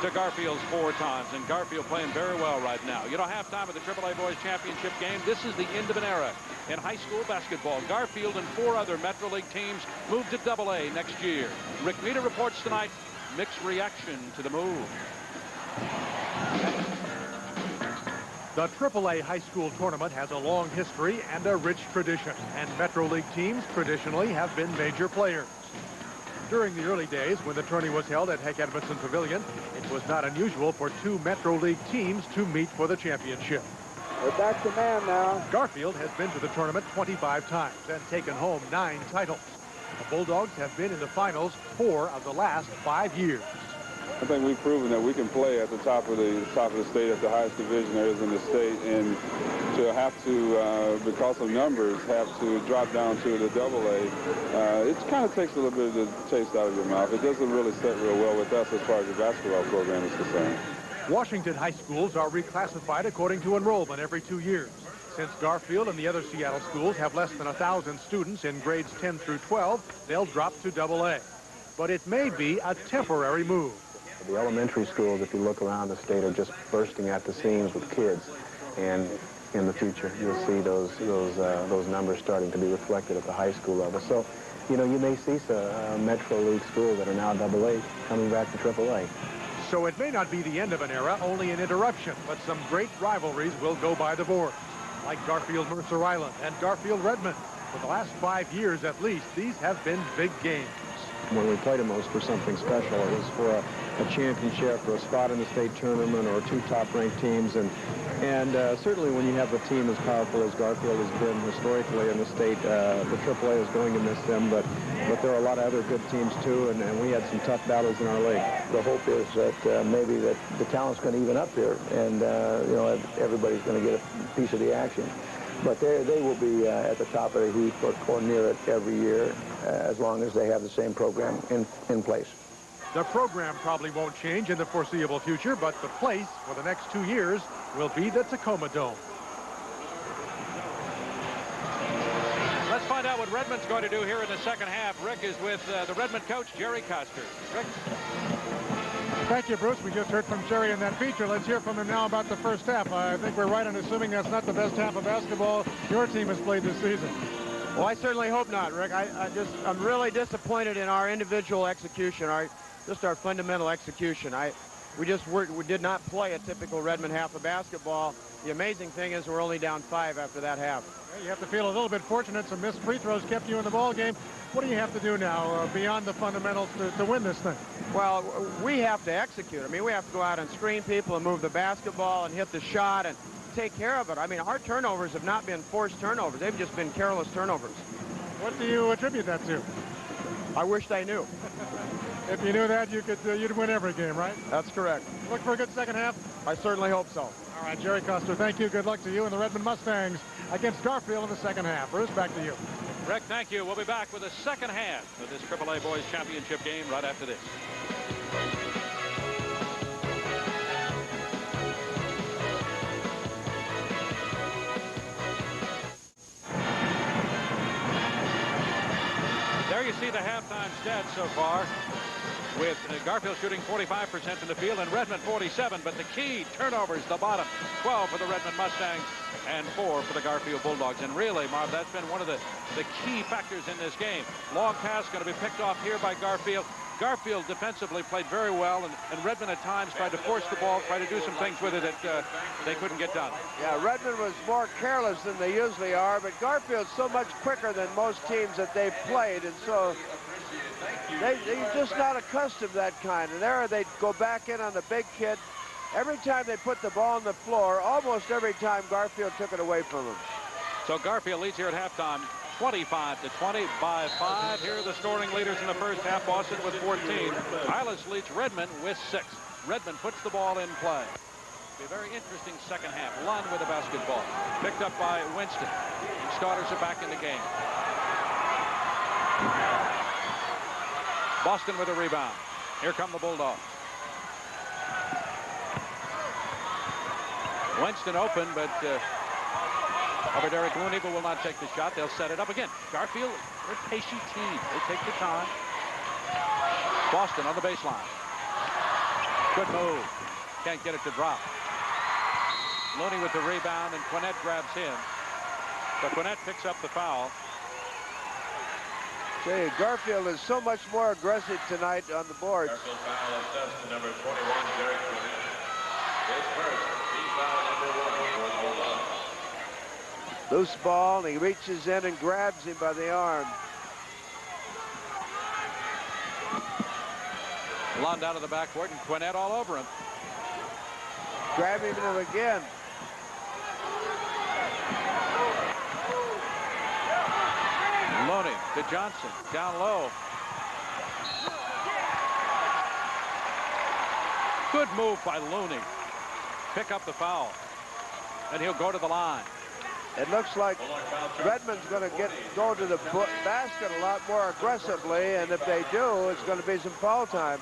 to Garfield's 4 times, and Garfield playing very well right now. You know, halftime of the AAA Boys Championship game, this is the end of an era in high school basketball. Garfield and 4 other Metro League teams move to AA next year. Rick Meter reports tonight, mixed reaction to the move. The AAA high school tournament has a long history and a rich tradition, and Metro League teams traditionally have been major players. During the early days, when the tourney was held at Heck Edmondson Pavilion, it was not unusual for 2 Metro League teams to meet for the championship. We're back to man now. Garfield has been to the tournament 25 times and taken home 9 titles. The Bulldogs have been in the finals 4 of the last 5 years. I think we've proven that we can play at the top of the state at the highest division there is in the state, and to have to, because of numbers, have to drop down to the AA, it kind of takes a little bit of the taste out of your mouth. It doesn't really sit real well with us as far as the basketball program is concerned. Washington high schools are reclassified according to enrollment every 2 years. Since Garfield and the other Seattle schools have less than 1,000 students in grades 10 through 12, they'll drop to AA. But it may be a temporary move. The elementary schools, if you look around the state, are just bursting at the seams with kids, and in the future you'll see those numbers starting to be reflected at the high school level. So, you know, you may see some Metro League schools that are now AA coming back to AAA. So it may not be the end of an era, only an interruption, but some great rivalries will go by the board, like Garfield Mercer Island and Garfield Redmond. For the last 5 years at least, these have been big games. When we played them, it was for something special. It was for a championship or a spot in the state tournament or 2 top-ranked teams. And certainly when you have a team as powerful as Garfield has been historically in the state, the AAA is going to miss them. But there are a lot of other good teams, too, and we had some tough battles in our league. The hope is that maybe that the talent's going to even up here, and you know, everybody's going to get a piece of the action. But they will be at the top of the heap or near it every year, as long as they have the same program in place. The program probably won't change in the foreseeable future, but the place for the next 2 years will be the Tacoma Dome. Let's find out what Redmond's going to do here in the second half. Rick is with the Redmond coach, Jerry Koster. Rick? Thank you, Bruce. We just heard from Jerry in that feature. Let's hear from him now about the first half. I think we're right in assuming that's not the best half of basketball your team has played this season. Well, I certainly hope not, Rick. I'm really disappointed in our individual execution, just our fundamental execution. We did not play a typical Redmond half of basketball. The amazing thing is we're only down 5 after that half. You have to feel a little bit fortunate. Some missed free throws kept you in the ball game. What do you have to do now beyond the fundamentals to win this thing? Well, we have to execute. I mean, we have to go out and screen people and move the basketball and hit the shot and take care of it. I mean, our turnovers have not been forced turnovers. They've just been careless turnovers. What do you attribute that to? I wish they knew. If you knew that, you'd win every game, right? That's correct. Look for a good second half. I certainly hope so. All right, Jerry Custer, thank you. Good luck to you and the Redmond Mustangs against Garfield in the second half. Bruce, back to you. Rick, thank you. We'll be back with the second half of this AAA Boys Championship game right after this. There you see the halftime stats so far, with Garfield shooting 45% from the field and Redmond 47%. But the key turnovers, the bottom, 12 for the Redmond Mustangs and 4 for the Garfield Bulldogs. And really, Marv, that's been one of the key factors in this game. Long pass going to be picked off here by Garfield. Garfield defensively played very well, and Redmond at times tried to force the ball, tried to do some things with it that they couldn't get done. Yeah, Redmond was more careless than they usually are, but Garfield's so much quicker than most teams that they've played, and so they're just not accustomed to that kind. And there they'd go back in on the big kid. Every time they put the ball on the floor, almost every time Garfield took it away from them. So Garfield leads here at halftime, 25-20 by 5. Here are the scoring leaders in the first half. Boston with 14. Isles leads Redmond with 6. Redmond puts the ball in play. Be a very interesting second half. Lund with the basketball. Picked up by Winston. Starters are back in the game. Boston with a rebound. Here come the Bulldogs. Winston open, but over Derek Looney, but will not take the shot. They'll set it up again. Garfield, they're a patient team. They take the time. Boston on the baseline. Good move. Can't get it to drop. Looney with the rebound, and Quinnett grabs him. But Quinnett picks up the foul. See, Garfield is so much more aggressive tonight on the boards. Garfield foul assessed to number 21, Derek Quinnett. His first team foul number 1 for the Bulldogs. Loose ball, and he reaches in and grabs him by the arm. Lund out of the backcourt, and Quinnett all over him. Grabbing him again. Looney to Johnson, down low. Good move by Looney. Pick up the foul, and he'll go to the line. It looks like Redmond's going to go to the basket a lot more aggressively, and if they do, it's going to be some foul time.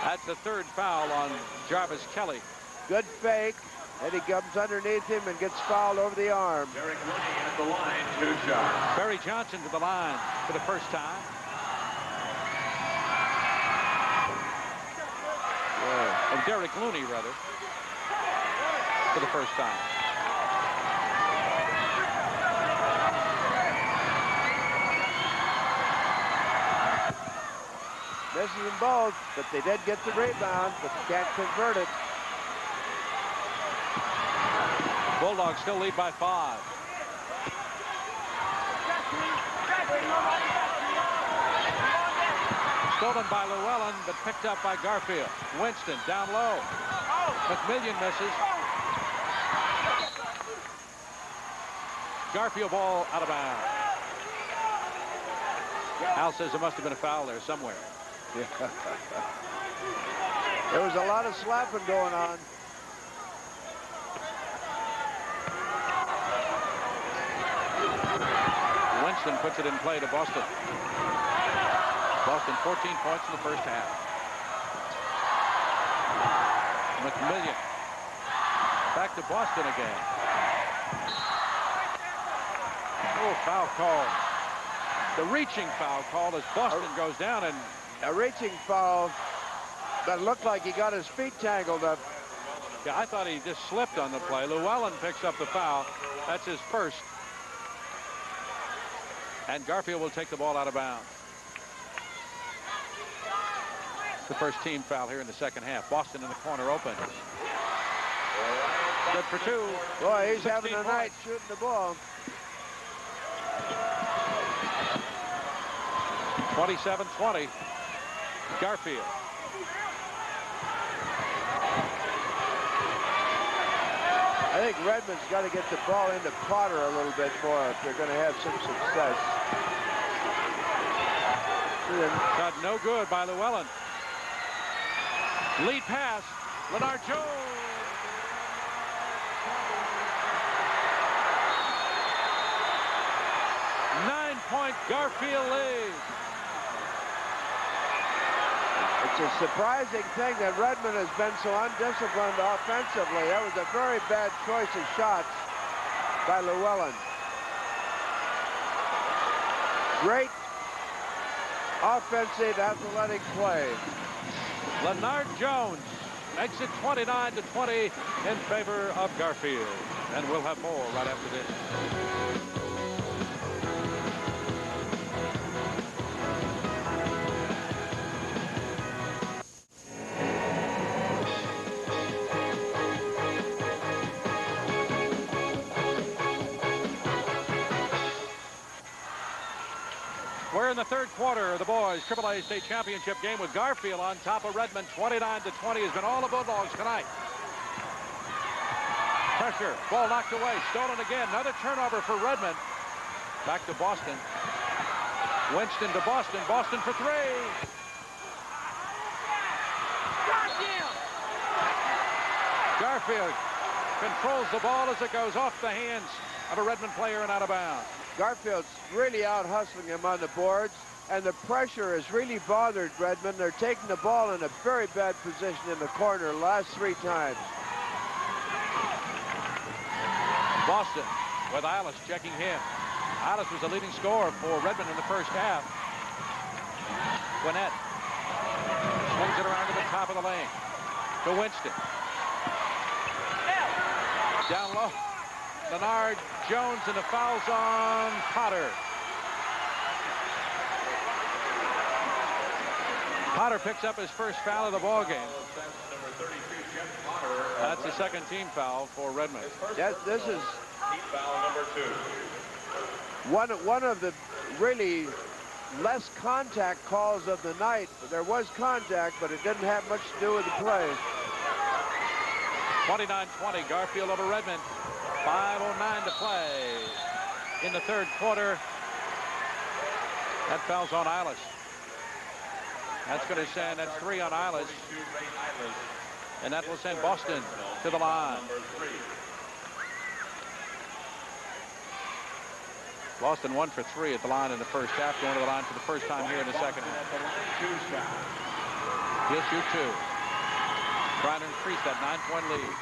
That's the third foul on Jarvis Kelly. Good fake, and he comes underneath him and gets fouled over the arm. Derek Looney at the line, 2 shots. Barry Johnson to the line for the first time. Yeah. And Derek Looney, rather, for the first time. Misses them both, but they did get the rebound, but can't convert it. Bulldogs still lead by 5. Stolen by Llewellyn, but picked up by Garfield. Winston down low. McMillian misses. Garfield ball out of bounds. Al says there must have been a foul there somewhere. Yeah. There was a lot of slapping going on. Winston puts it in play to Boston. Boston 14 points in the first half. McMillian back to Boston again. Oh, foul call. The reaching foul call as Boston goes down, and a reaching foul that looked like he got his feet tangled up. yeah, I thought he just slipped on the play. Llewellyn picks up the foul. That's his first. And Garfield will take the ball out of bounds. It's the first team foul here in the second half. Boston in the corner open. Good for 2. Boy, he's having a night shooting the ball. 27-20. Garfield. I think Redmond's got to get the ball into Potter a little bit more if they're going to have some success. Shot no good by Llewellyn. Lead pass, Leonard Jones. 9-point Garfield lead. It's a surprising thing that Redmond has been so undisciplined offensively. That was a very bad choice of shots by Llewellyn. Great offensive athletic play. Leonard Jones makes it 29-20 in favor of Garfield. And we'll have more right after this. We're in the third quarter of the boys AAA State Championship game with Garfield on top of Redmond. 29-20 has been all the Bulldogs tonight. Pressure, ball knocked away, stolen again. Another turnover for Redmond. Back to Boston. Winston to Boston. Boston for three. Garfield controls the ball as it goes off the hands of a Redmond player and out of bounds. Garfield's really out hustling him on the boards, and the pressure has really bothered Redmond. They're taking the ball in a very bad position in the corner the last 3 times. Boston with Alice checking him. Alice was the leading scorer for Redmond in the first half. Gwinnett swings it around to the top of the lane to Winston. Down low. Leonard Jones, and the foul's on Potter. Potter picks up his first foul of the ball game. That's the second team foul for Redmond. This is Team foul number 2. one of the really less contact calls of the night. There was contact, but it didn't have much to do with the play. 29-20, Garfield over Redmond. 5:09 to play in the third quarter. That foul's on Eilis. That's going to send, that's 3 on Eilis. And that will send Boston to the line. Boston 1 for 3 at the line in the first half, going to the line for the first time here in the second half. He'll shoot 2. Trying to increase that 9-point lead.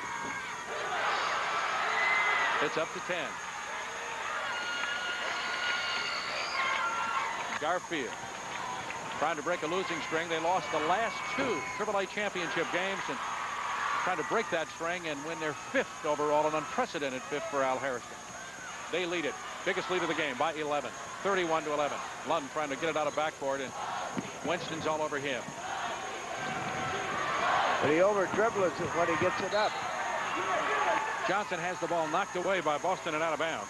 It's up to 10. Garfield trying to break a losing string. They lost the last 2 AAA championship games and trying to break that string and win their 5th overall, an unprecedented 5th for Al Harrison. They lead it. Biggest lead of the game by 11. 31-11. Lund trying to get it out of backcourt, and Winston's all over him. But he over-dribbles it when he gets it up. Johnson has the ball knocked away by Boston and out of bounds.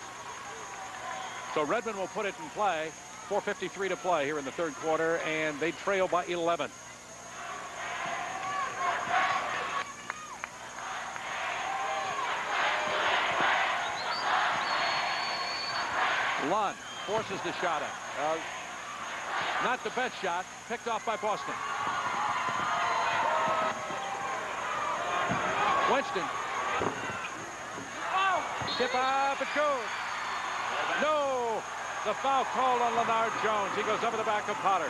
So Redmond will put it in play. 4:53 to play here in the third quarter, and they trail by 11. Lund forces the shot up. Not the best shot. Picked off by Boston. Winston. Tip up, it goes. No. The foul called on Leonard Jones. He goes over the back of Potter.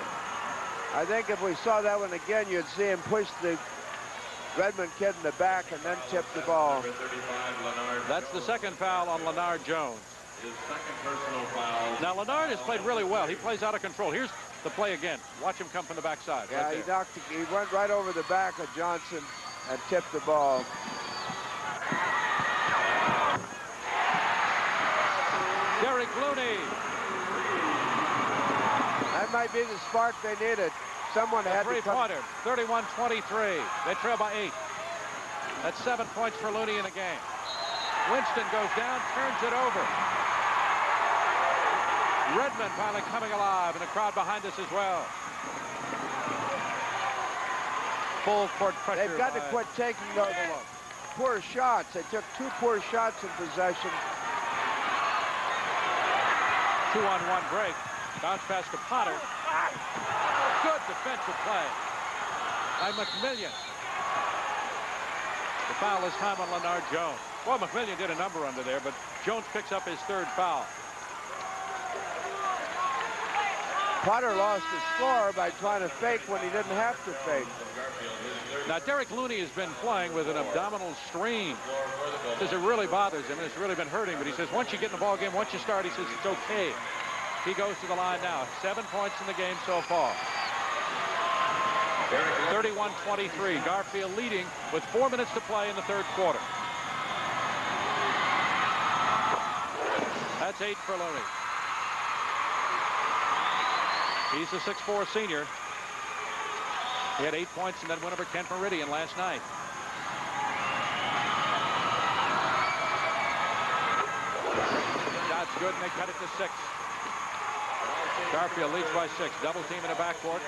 I think if we saw that one again, you'd see him push the Redmond kid in the back and then tip the ball. That's the second foul on Leonard Jones. His second personal foul. Now, Leonard has played really well. He plays out of control. Here's the play again. Watch him come from the backside. Yeah, right there. he went right over the back of Johnson and tipped the ball. Derek Looney. That might be the spark they needed. Someone had to come. 31-23. They trail by 8. That's 7 points for Looney in the game. Winston goes down, turns it over. Redmond finally coming alive, and the crowd behind us as well. Full court pressure. They've got to quit taking those. poor shots. They took 2 poor shots in possession. 2-on-1 break. Bounce pass to Potter. Good defensive play by McMillian. The foul this time on Leonard Jones. Well, McMillian did a number under there, but Jones picks up his 3rd foul. Potter lost his score by trying to fake when he didn't have to fake. Now, Derek Looney has been playing with an abdominal strain. Says it really bothers him, and it's really been hurting. But he says once you get in the ball game, once you start, he says it's okay. He goes to the line now. 7 points in the game so far. 31-23. Garfield leading with 4 minutes to play in the 3rd quarter. That's 8 for Looney. He's a 6'4" senior. He had 8 points in that win over Kent Meridian last night. Shot's good, and they cut it to 6. Garfield leads by 6. Double team in the backcourt.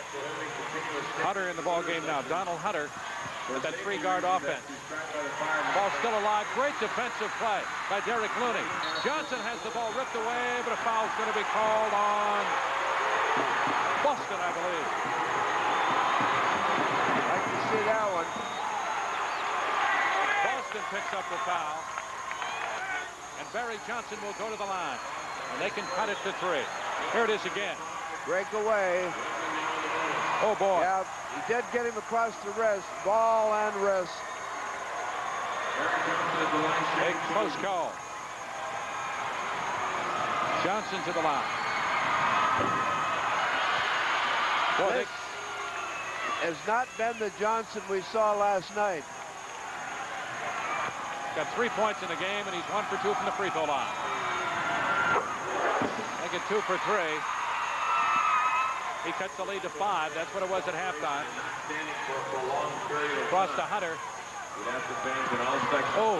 Hunter in the ball game now. Donald Hunter with that 3-guard offense. Ball still alive. Great defensive play by Derek Looney. Johnson has the ball ripped away, but a foul's going to be called on Boston, I believe. I can see that one. Boston picks up the foul. And Barry Johnson will go to the line. And they can cut it to 3. Here it is again. Breakaway. Oh, boy. Yeah, he did get him across the wrist. Ball and wrist. Big close call. Johnson to the line. Boy, This has not been the Johnson we saw last night. Got 3 points in the game, and he's 1 for 2 from the free throw line. Make it 2 for 3. He cuts the lead to 5. That's what it was at halftime. Cross to Hunter. Oh,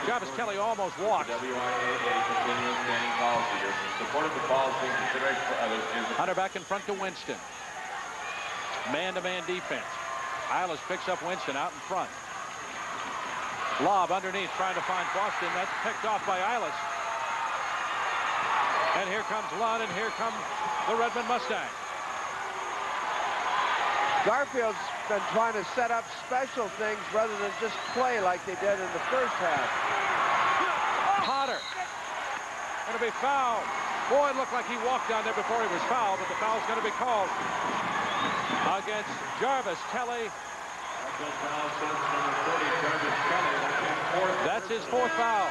Jarvis Kelly almost walked. Hunter back in front to Winston. Man-to-man defense. Eilis picks up Winston out in front. Lob underneath, trying to find Boston. That's picked off by Eilis. And here comes Lund, and here come the Redmond Mustangs. Garfield's been trying to set up special things rather than just play like they did in the first half. Potter. Going to be fouled. Boy, it looked like he walked down there before he was fouled, but the foul's going to be called against Jarvis Kelly. That's his 4th foul.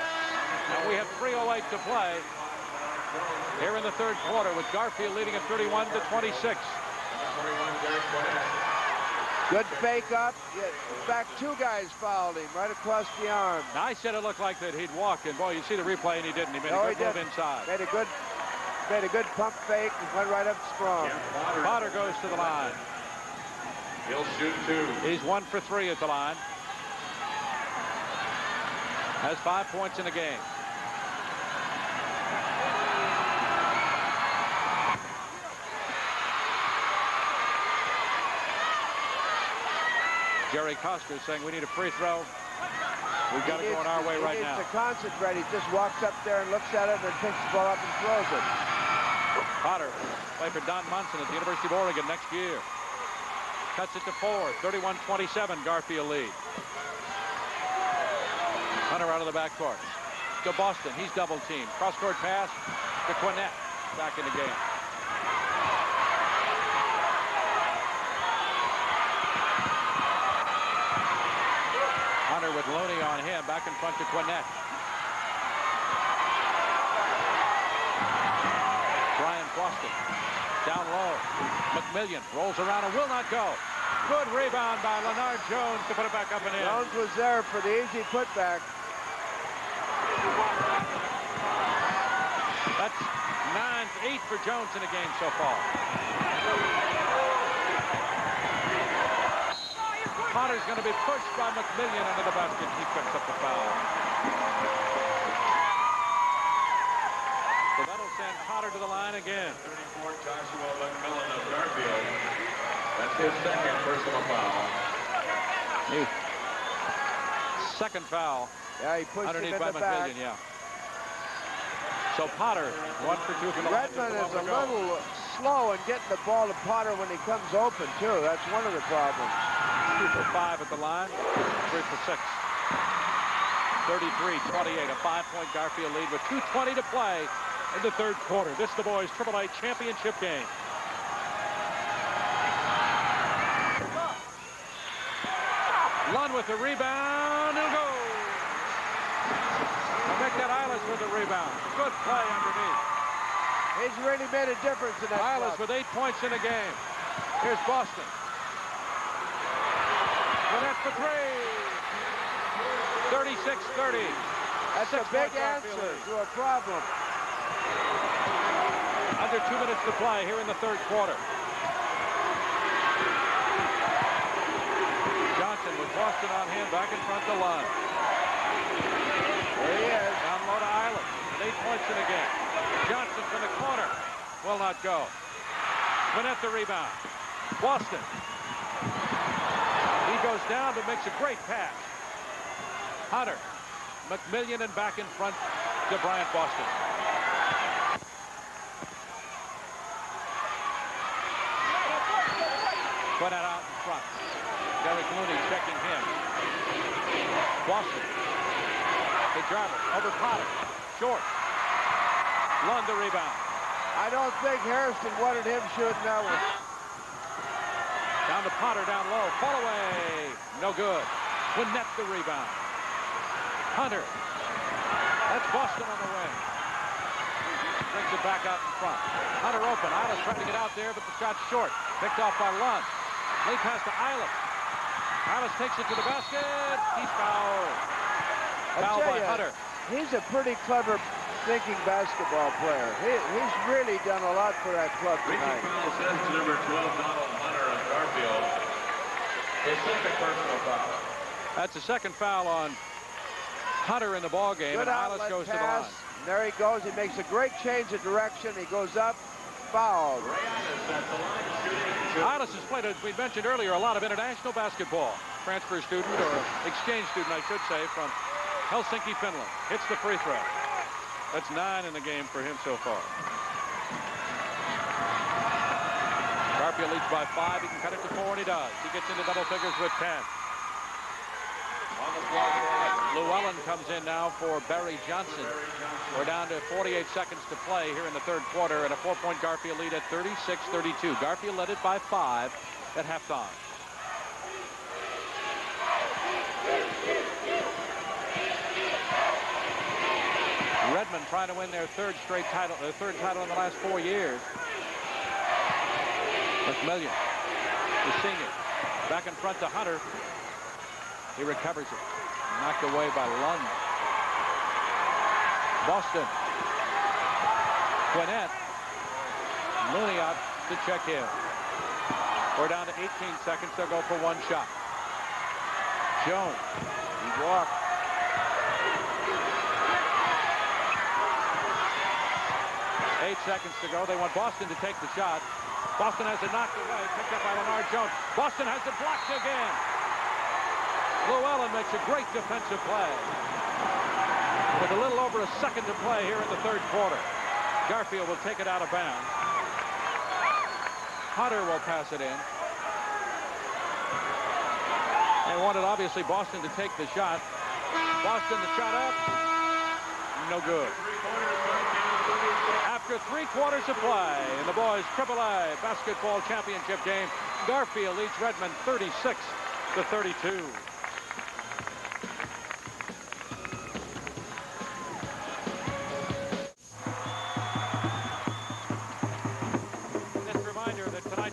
Now we have 3:08 to play here in the 3rd quarter with Garfield leading at 31-26. Good fake up. In fact, 2 guys fouled him right across the arm. Now, I said it looked like that he'd walk, and boy, you see the replay, and he didn't. He made a good move inside. Made a good pump fake and went right up strong. Potter goes to the line. He'll shoot 2. He's 1 for 3 at the line. Has 5 points in the game. Jerry Coster saying we need a free throw. We've got to go on our way right now. He needs to concentrate. He just walks up there and looks at it and then picks the ball up and throws it. Potter play for Don Munson at the University of Oregon next year. Cuts it to 4. 31-27. Garfield lead. Hunter out of the backcourt. To Boston. He's double teamed. Cross-court pass to Quinnett. Back in the game. Hunter with Looney on him. Back in front to Quinnett. Brian Boston. Down low. McMillian rolls around and will not go. Good rebound by Leonard Jones to put it back up and in. Jones was there for the easy putback. That's 9-8 for Jones in the game so far. Potter's going to be pushed by McMillian under the basket. He picks up the foul. So that'll send Potter to the line again. 34, Joshua McMillan of Garfield. That's his 2nd personal foul. second foul. Yeah, he pushed him Underneath in by the back. McMillian, yeah. So Potter, 1 for 2 from the line. Redmond is a little slow in getting the ball to Potter when he comes open, too. That's one of the problems. 2 for 5 at the line, 3 for 6. 33-28, a 5-point Garfield lead with 2:20 to play in the third quarter. This is the boys' AAA championship game. Lund with the rebound, he'll go. Victor Eilis with the rebound. Good play underneath. He's really made a difference in that Eilis club. with 8 points in the game. Here's Boston. Gwinnett for 3. 36-30. That's a big answer to a problem. Under 2 minutes to play here in the third quarter. Johnson with Boston on him, back in front to Lund. There he is. Down low to Eilis with 8 points in the game. Johnson from the corner. Will not go. Gwinnett the rebound. Boston. He goes down but makes a great pass. Hunter. McMillian and back in front to Bryant Boston. Gwinnett out in front. Derek Looney checking him. Boston. They travel over Potter. Short. Lund the rebound. I don't think Harrison wanted him shooting that one. Down to Potter down low. Fall away. No good. Gwinnett the rebound. Hunter. That's Boston on the wing. Brings it back out in front. Hunter open. Eilis trying to get out there, but the shot's short. Picked off by Lund. Late pass to Eilis. Eilis takes it to the basket. He's fouled. Foul by Hunter. He's a pretty clever thinking basketball player. He's really done a lot for that club tonight. Foul says to number 12, Donald Hunter on Garfield. His second personal foul. That's the second foul on Hunter in the ball game, Good and Eilis outlet goes to the pass. line. There he goes. He makes a great change of direction. He goes up, fouled. Eilis has played, as we mentioned earlier, a lot of international basketball. Transfer student, or exchange student, I should say, from Helsinki, Finland. Hits the free throw. That's 9 in the game for him so far. Garfield leads by 5. He can cut it to 4, and he does. He gets into double figures with 10. Llewellyn comes in now for Barry Johnson. We're down to 48 seconds to play here in the third quarter, and a 4-point Garfield lead at 36-32. Garfield led it by 5 at halftime. Redmond trying to win their third title in the last 4 years. McMillian, the senior, back in front to Hunter. He recovers it. Knocked away by Lund. Boston. Gwinnett. Looney out to check him. We're down to 18 seconds. They'll go for one shot. Jones. He walked. Eight seconds to go. They want Boston to take the shot. Boston has it knocked away. Picked up by Leonard Jones. Boston has it blocked again. Llewellyn makes a great defensive play. With a little over a second to play here in the third quarter. Garfield will take it out of bounds. Hunter will pass it in. They wanted, obviously, Boston to take the shot. Boston, the shot up. No good. After 3 quarters of play in the boys' AAA basketball championship game, Garfield leads Redmond 36-32.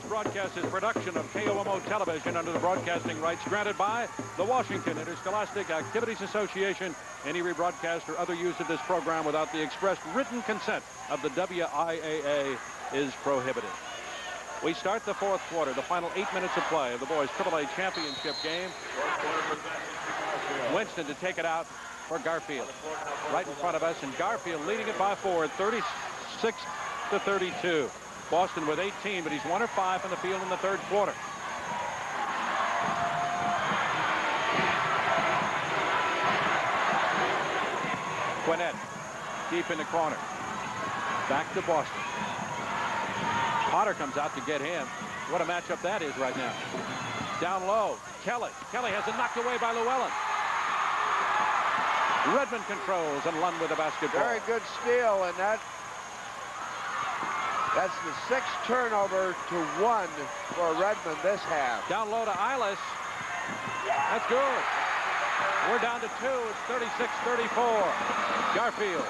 Broadcast is production of KOMO Television under the broadcasting rights granted by the Washington Interscholastic Activities Association. Any rebroadcast or other use of this program without the expressed written consent of the WIAA is prohibited. We start the fourth quarter, the final 8 minutes of play of the boys' AAA championship game. Winston to take it out for Garfield. Right in front of us, and Garfield leading it by 4 at 36-32. Boston with 18, but he's 1 of 5 from the field in the third quarter. Quinnett deep in the corner. Back to Boston. Potter comes out to get him. What a matchup that is right now. Down low, Kelly. Kelly has it knocked away by Llewellyn. Redmond controls, and Lund with the basketball. Very good steal, and that's the 6th turnover to 1 for Redmond this half. Down low to Eilis. That's good. We're down to 2. It's 36-34. Garfield.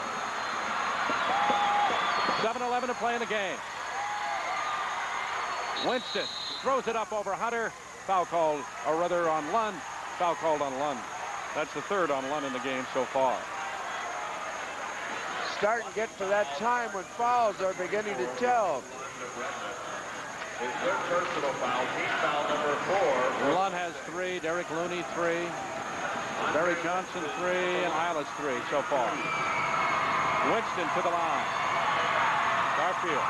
7:11 to play in the game. Winston throws it up over Hunter. Foul called, or rather on Lund. Foul called on Lund. That's the 3rd on Lund in the game so far. Starting to get to that time when fouls are beginning to tell. His 3rd personal foul, team foul number 4. Lund has 3, Derek Looney 3, Barry Johnson 3, and Eilis 3 so far. Winston to the line. Garfield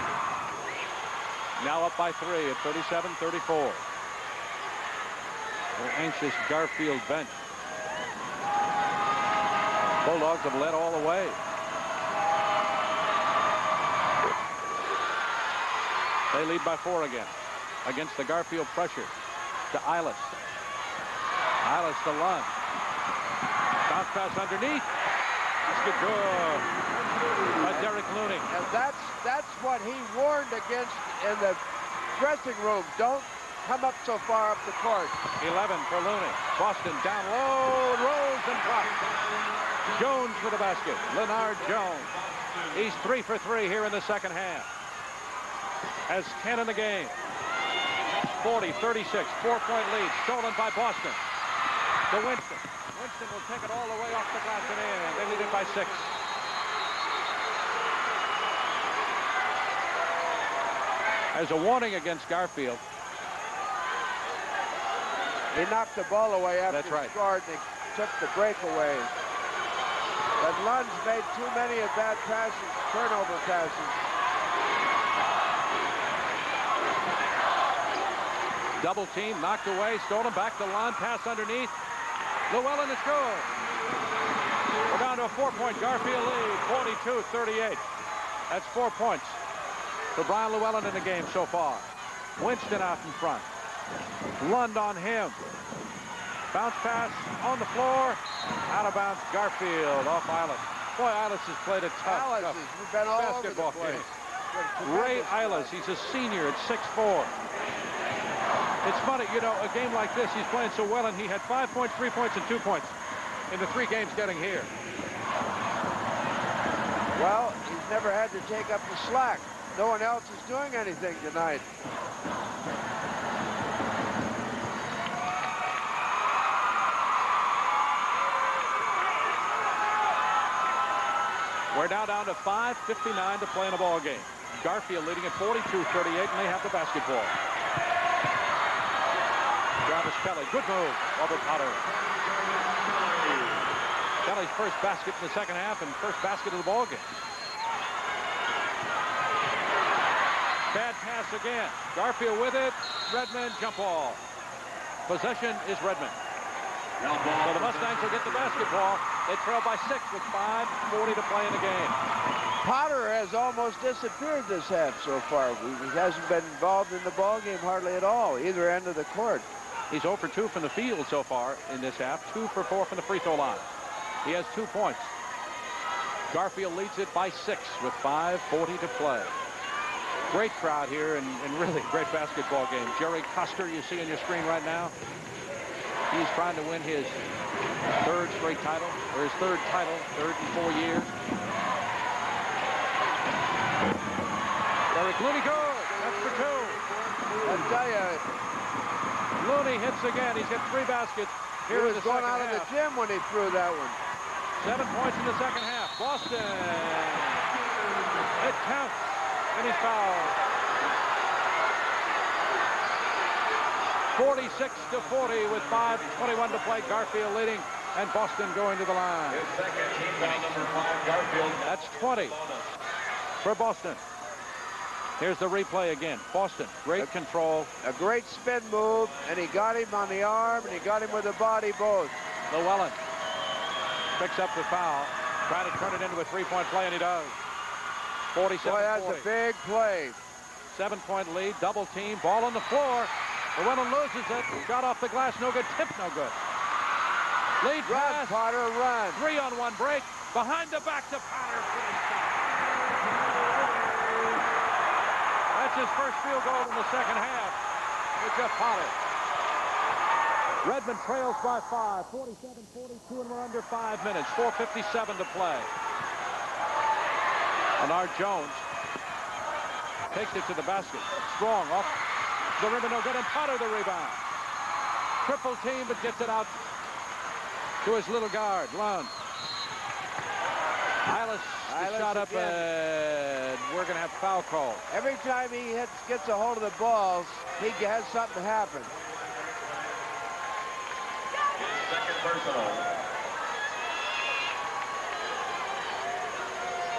now up by 3 at 37-34. Very anxious Garfield bench. Bulldogs have led all the way. They lead by 4 again against the Garfield pressure. To Eilis. Eilis to Lund. Bounce pass underneath. Good. By Derek Looney. And that's what he warned against in the dressing room. Don't come up so far up the court. 11 for Looney. Boston down low, rolls and drops. Jones for the basket. Leonard Jones. He's 3 for 3 here in the second half. Has 10 in the game. 40-36, 4-point lead, stolen by Boston. To Winston. Winston will take it all the way off the glass and in. They lead it by 6. As a warning against Garfield. He knocked the ball away after That's right. he scored, and he took the breakaway. But Lund's made too many of bad passes, turnover passes. Double team, knocked away, stolen, back to Lund, pass underneath. Llewellyn is good. We're down to a 4-point Garfield lead, 42-38. That's 4 points for Brian Llewellyn in the game so far. Winston out in front. Lund on him. Bounce pass on the floor. Out of bounds, Garfield off Eilis. Boy, Eilis has played a tough He's been all over the basketball place. game. Ray Eilis, he's a senior at 6'4". It's funny, you know, a game like this, he's playing so well, and he had 5 points, 3 points, and 2 points in the 3 games getting here. Well, he's never had to take up the slack. No one else is doing anything tonight. We're now down to 5:59 to play in a ball game. Garfield leading at 42-38, and they have the basketball. Travis Kelly, good move over Potter. Kelly's first basket in the second half and first basket of the ball game. Bad pass again. Garfield with it. Redmond jump ball. Possession is Redmond. So the Mustangs will get the basketball. They trail by 6 with 5:40 to play in the game. Potter has almost disappeared this half so far. He hasn't been involved in the ball game hardly at all, either end of the court. He's 0 for 2 from the field so far in this half, 2 for 4 from the free throw line. He has 2 points. Garfield leads it by 6 with 5:40 to play. Great crowd here and really great basketball game. Jerry Custer, you see on your screen right now. He's trying to win his 3rd straight title, or his 3rd title, 3rd in 4 years. Derek Looney good. That's for 2. I tell you, Looney hits again. He's got 3 baskets he here in was the going second out of the half. gym when he threw that one. 7 points in the second half. Boston. It counts. And he's fouled. 46-40 with 5:21 to play. Garfield leading, and Boston going to the line. His second team foul number 5, Garfield. That's 20 for Boston. Here's the replay again. Boston, great control. A great spin move, and he got him on the arm, and he got him with the body both. Llewellyn picks up the foul. Trying to turn it into a three-point play, and he does. 47-40. Boy, that's a big play. 7-point lead, double team, ball on the floor. Llewellyn loses it. Shot off the glass, no good. Tip, no good. Lead pass. Potter, run. 3-on-1 break. Behind the back to Potter. That's his first field goal in the second half with Jeff Potter. Redmond trails by 5, 47-42, and we're under 5 minutes. 4:57 to play. Bernard Jones takes it to the basket. Strong off the rim, no good, and Potter the rebound. Triple team, but gets it out to his little guard, Lund. Eilis shot up, and we're going to have foul call. Every time he gets a hold of the balls, he has something happen. Second personal.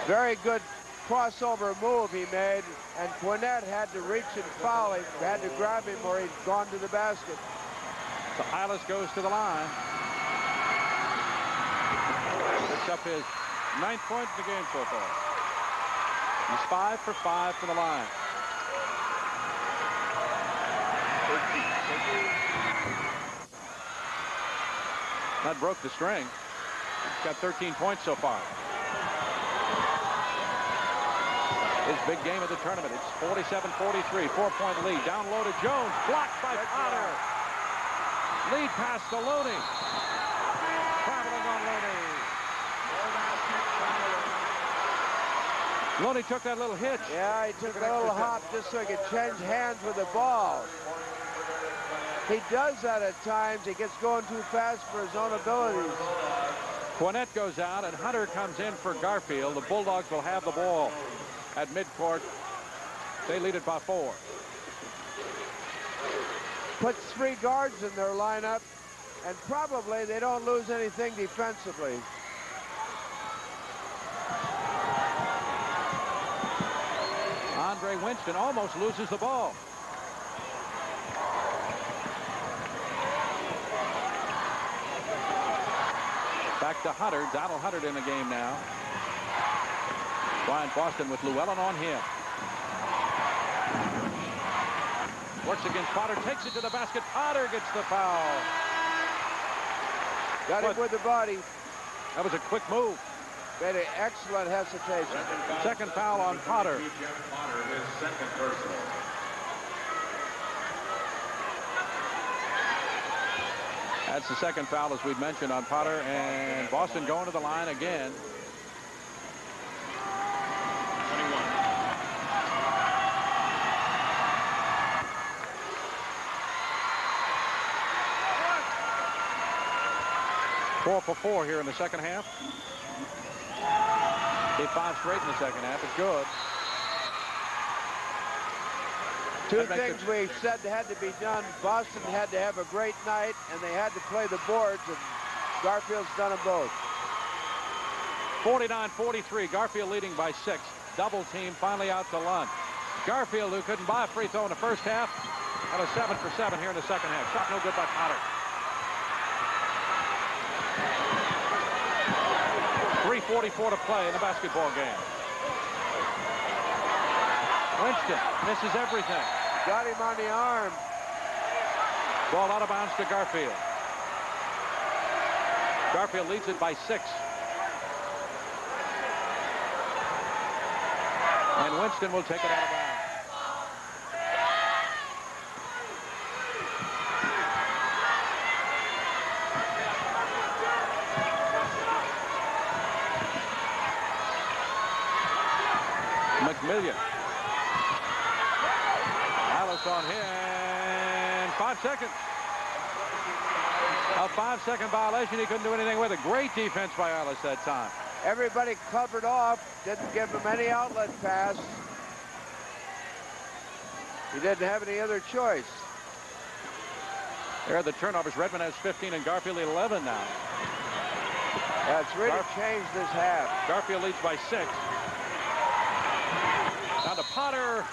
Very good crossover move he made, and Quinette had to reach and foul him, had to grab him or he'd gone to the basket. So Eilis goes to the line. Picks up his 9th point in the game so far. He's 5 for 5 from the line. That broke the string. He's got 13 points so far. His big game of the tournament. It's 47-43, 4-point lead. Down low to Jones, blocked by Potter. Lead pass to Looney. Traveling on Looney. Looney took that little hitch. Yeah, he took a little hop just so he could change hands with the ball. He does that at times. He gets going too fast for his own abilities. Quinette goes out, and Hunter comes in for Garfield. The Bulldogs will have the ball at midcourt. They lead it by 4. Puts 3 guards in their lineup, and probably they don't lose anything defensively. Andre Winston almost loses the ball. Back to Hunter. Donald Hunter in the game now. Brian Boston with Llewellyn on him. Works against Potter, takes it to the basket. Potter gets the foul. Got him with the body. That was a quick move. Made an excellent hesitation. Second foul on Potter. Potter, his second personal. That's the second foul, as we'd mentioned, on Potter, and Boston going to the line again. 21. 4 for 4 here in the second half. Hit 5 straight in the second half. It's good. Two things we said had to be done. Boston had to have a great night, and they had to play the boards, and Garfield's done them both. 49-43, Garfield leading by 6. Double team finally out to Lund. Garfield, who couldn't buy a free throw in the first half, got a 7 for 7 here in the second half. Shot no good by Potter. 3:44 to play in the basketball game. Winston misses everything. Got him on the arm. Ball out of bounds to Garfield. Garfield leads it by 6. And Winston will take it out of bounds. McMillian. Alice on him. 5 seconds. A 5-second violation. He couldn't do anything with it. Great defense by Alice that time. Everybody covered off. Didn't give him any outlet pass. He didn't have any other choice. There are the turnovers. Redmond has 15 and Garfield 11 now. That's really changed this half. Garfield leads by 6. Down to Potter.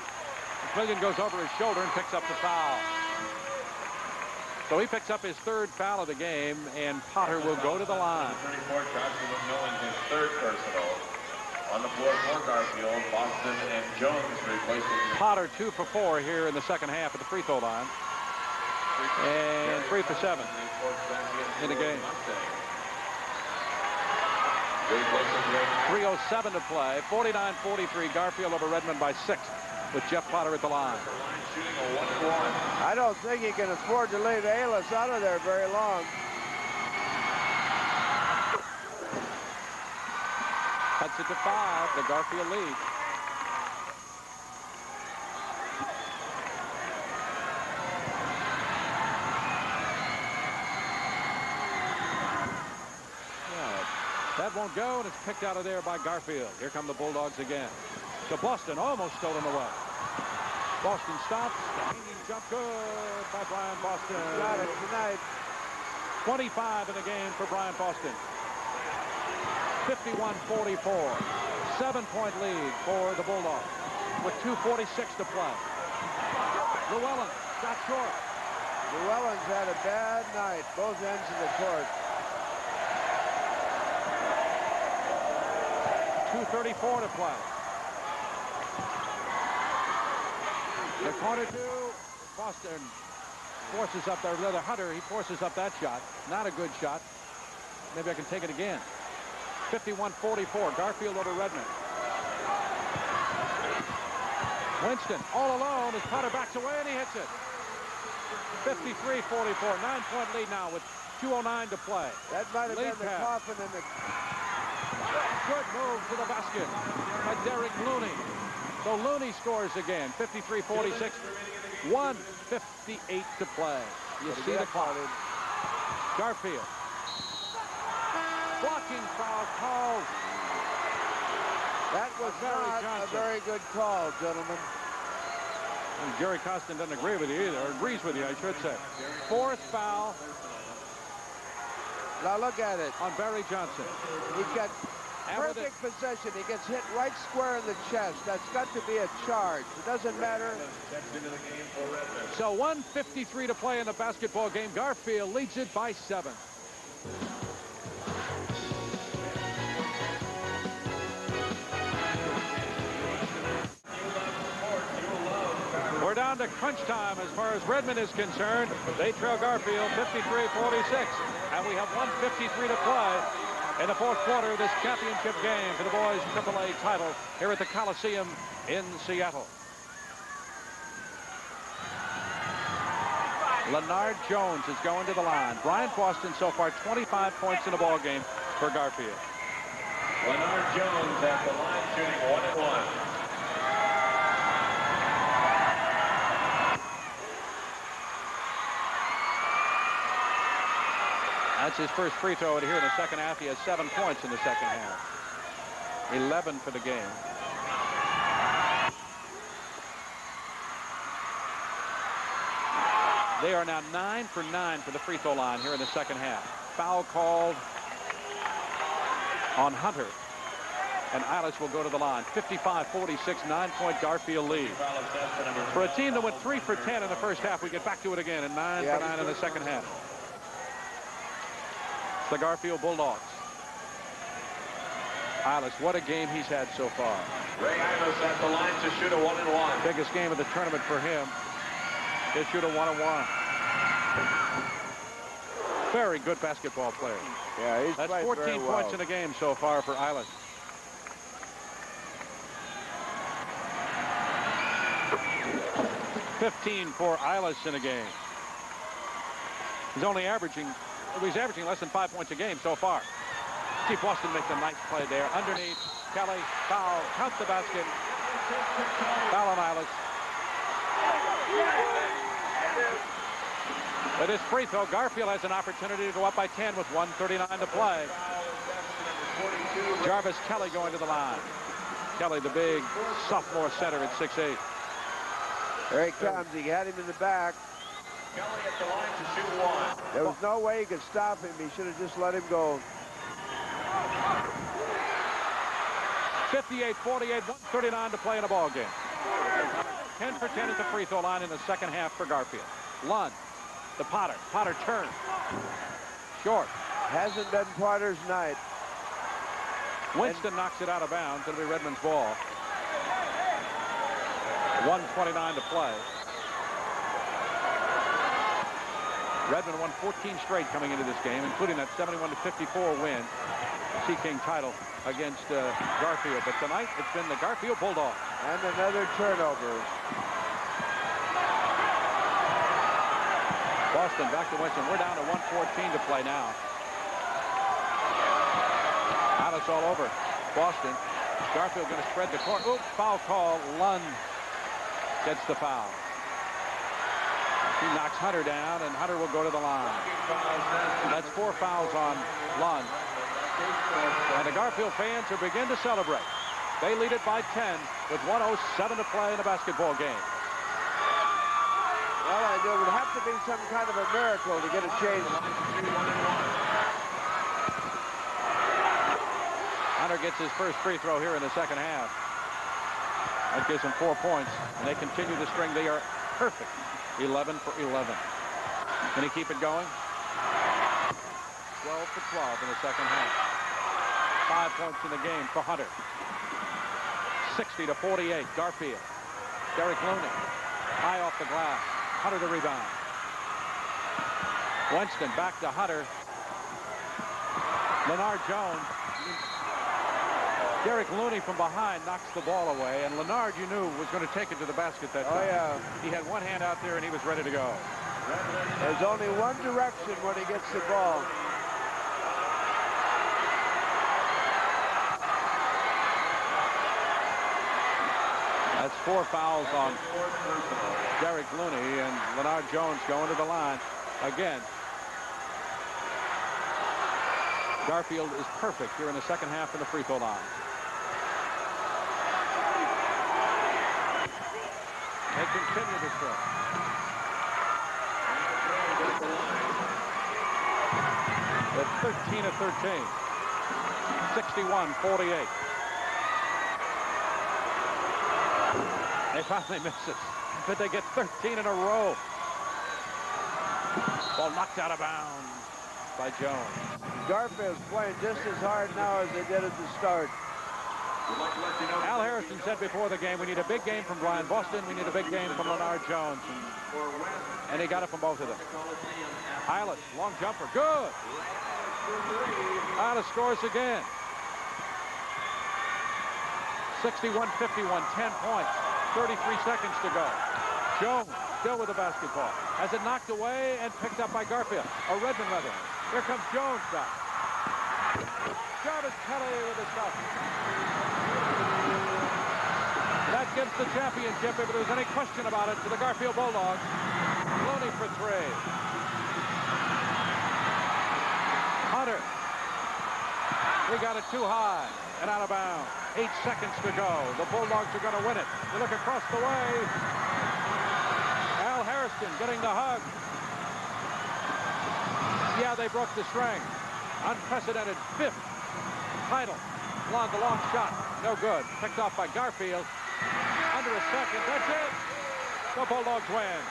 McMillian goes over his shoulder and picks up the foul. So he picks up his third foul of the game, and Potter will go to the line. 34, Johnson with Millen, his third personal. On the floor for Garfield, Boston and Jones replacing. Potter 2 for 4 here in the second half at the free throw line. And 3 for 7 in the game. 3:07 to play. 49-43. Garfield over Redmond by 6 with Jeff Potter at the line. I don't think he can afford to leave Aylis out of there very long. Cuts it to 5. The Garfield lead. That won't go, and it's picked out of there by Garfield. Here come the Bulldogs again. To Boston, almost stolen away. Boston stops. The hanging jump good by Brian Boston. Got it tonight. 25 in the game for Brian Boston. 51-44. 7-point lead for the Bulldogs with 2:46 to play. Llewellyn shot short. Llewellyn's had a bad night, both ends of the court. 2:34 to play. The corner to Boston. Forces up there. Rather, Hunter, he forces up that shot. Not a good shot. Maybe I can take it again. 51-44. Garfield over Redmond. Winston all alone as Potter backs away and he hits it. 53-44. 9-point lead now with 2:09 to play. That might have Lead been the pass. coffin in the... Good move to the basket by Derek Looney. So Looney scores again. 53-46. 1:58 to play. You see the clock. Garfield. Blocking foul called. That was not a very good call, gentlemen. And Gary Costin doesn't agree with you either, or agrees with you, I should say. 4th foul. Now look at it. On Barry Johnson. He's got perfect possession. He gets hit right square in the chest. That's got to be a charge. It doesn't matter. So 1:53 to play in the basketball game. Garfield leads it by 7. We're down to crunch time as far as Redmond is concerned. They trail Garfield 53-46. And we have 1:53 to play in the 4th quarter of this championship game for the boys AAA title here at the Coliseum in Seattle. Leonard Jones is going to the line. Brian Boston so far 25 points in the ball game for Garfield. Leonard Jones at the line shooting 1-1. That's his first free throw here in the second half. He has 7 points in the second half. 11 for the game. They are now 9 for 9 for the free throw line here in the second half. Foul called on Hunter. And Eilis will go to the line. 55-46, 9-point Garfield lead. For a team that went 3 for 10 in the first half, we get back to it again and 9 for 9 in the second half. The Garfield Bulldogs. Eilis, what a game he's had so far. Ray Eilis at the line to shoot a 1-1. Biggest game of the tournament for him. He'll shoot a 1-1. Very good basketball player. Yeah, he's That's played 14 very well. points in the game so far for Eilis. $15 for Eilis in a game. He's averaging less than 5 points a game so far. See, Boston makes a nice play there. Underneath, Kelly, foul, count the basket. Foul on Eilis. With his free throw, Garfield has an opportunity to go up by 10 with 1:39 to play. Jarvis Kelly going to the line. Kelly, the big sophomore center at 6'8". There he comes. He had him in the back. Kelly at the line to shoot 1. There was no way he could stop him. He should have just let him go. 58-48, 1:39 to play in a ball game. 10 for 10 at the free throw line in the second half for Garfield. Lund to Potter. Potter turns. Short. Hasn't been Potter's night. Winston knocks it out of bounds. It'll be Redmond's ball. 1:29 to play. Redmond won 14 straight coming into this game, including that 71-54 win, Sea King title against Garfield. But tonight, it's been the Garfield Bulldogs. And another turnover. Boston back to Winston. We're down to 1:14 to play now. Alice all over Boston. Garfield going to spread the court. Oops, foul call. Lund gets the foul. He knocks Hunter down, and Hunter will go to the line. That's 4 fouls on Lund. And the Garfield fans are beginning to celebrate. They lead it by 10 with 1:07 to play in a basketball game. Well, there would have to be some kind of a miracle to get a change. Hunter gets his first free throw here in the second half. That gives them 4 points, and they continue the string. They are perfect. 11 for 11. Can he keep it going? 12 for 12 in the second half. 5 points in the game for Hunter. 60-48, Garfield. Derek Looney, high off the glass. Hunter the rebound. Winston back to Hunter. Leonard Jones. Derek Looney from behind knocks the ball away, and Leonard, you knew, was going to take it to the basket that time. Oh, yeah. He had one hand out there, and he was ready to go. There's only one direction when he gets the ball. That's 4 fouls on Derek Looney, and Leonard Jones going to the line again. Garfield is perfect here in the second half in the free throw line. They continue to throw. At 13-13. 61-48. They finally miss it, but they get 13 in a row. Ball knocked out of bounds by Jones. Garfield's playing just as hard now as they did at the start. Al Harrison said before the game, we need a big game from Brian Boston. We need a big game from Leonard Jones. And he got it from both of them. Eilish, long jumper, good. Eilish scores again. 61-51, 10 points, 33 seconds to go. Jones still with the basketball. Has it knocked away and picked up by Garfield. Or Redmond, rather. Here comes Jones back. Jarvis Kelly with the shot. That gives the championship, if there was any question about it, to the Garfield Bulldogs. Looney for 3. Hunter. He got it too high and out of bounds. 8 seconds to go. The Bulldogs are going to win it. You look across the way. Al Harrison getting the hug. Yeah, they broke the string. Unprecedented 5th title. Along the long shot. No good. Picked off by Garfield. Under a second. That's it. The Bulldogs win.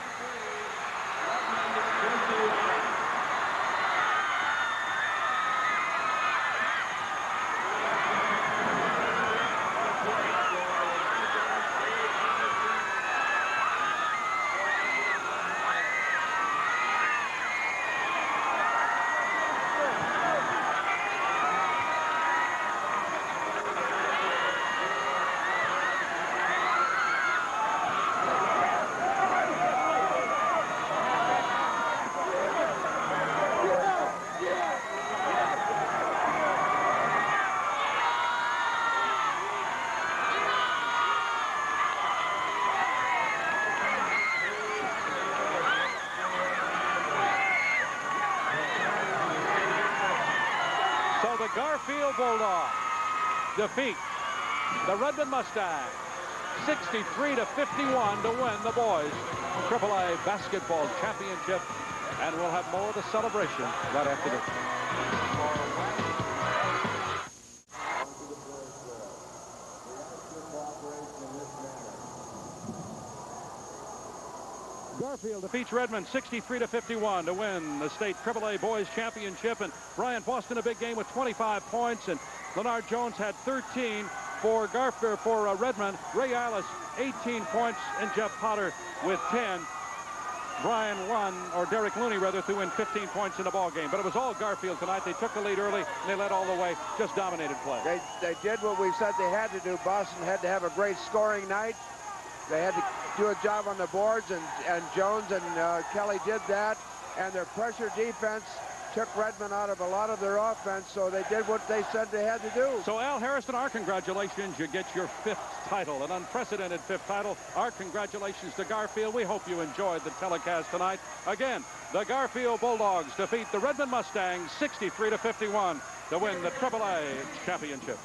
Garfield Bulldogs defeat the Redmond Mustangs 63-51 to win the boys AAA basketball championship, and we'll have more of the celebration right after this. Garfield defeats Redmond 63-51 to win the state AAA boys championship. And Brian Boston, a big game with 25 points, and Leonard Jones had 13 for Redmond. Ray Eilis 18 points, and Jeff Potter with 10. Brian Derek Looney rather, threw in 15 points in the ball game. But it was all Garfield tonight. They took the lead early, and they led all the way. Just dominated play. They did what we said they had to do. Boston had to have a great scoring night. They had to do a job on the boards, and Jones and Kelly did that. And their pressure defense took Redmond out of a lot of their offense, so they did what they said they had to do. So, Al Harrison, our congratulations. You get your 5th title, an unprecedented 5th title. Our congratulations to Garfield. We hope you enjoyed the telecast tonight. Again, the Garfield Bulldogs defeat the Redmond Mustangs 63-51 to win the AAA championship.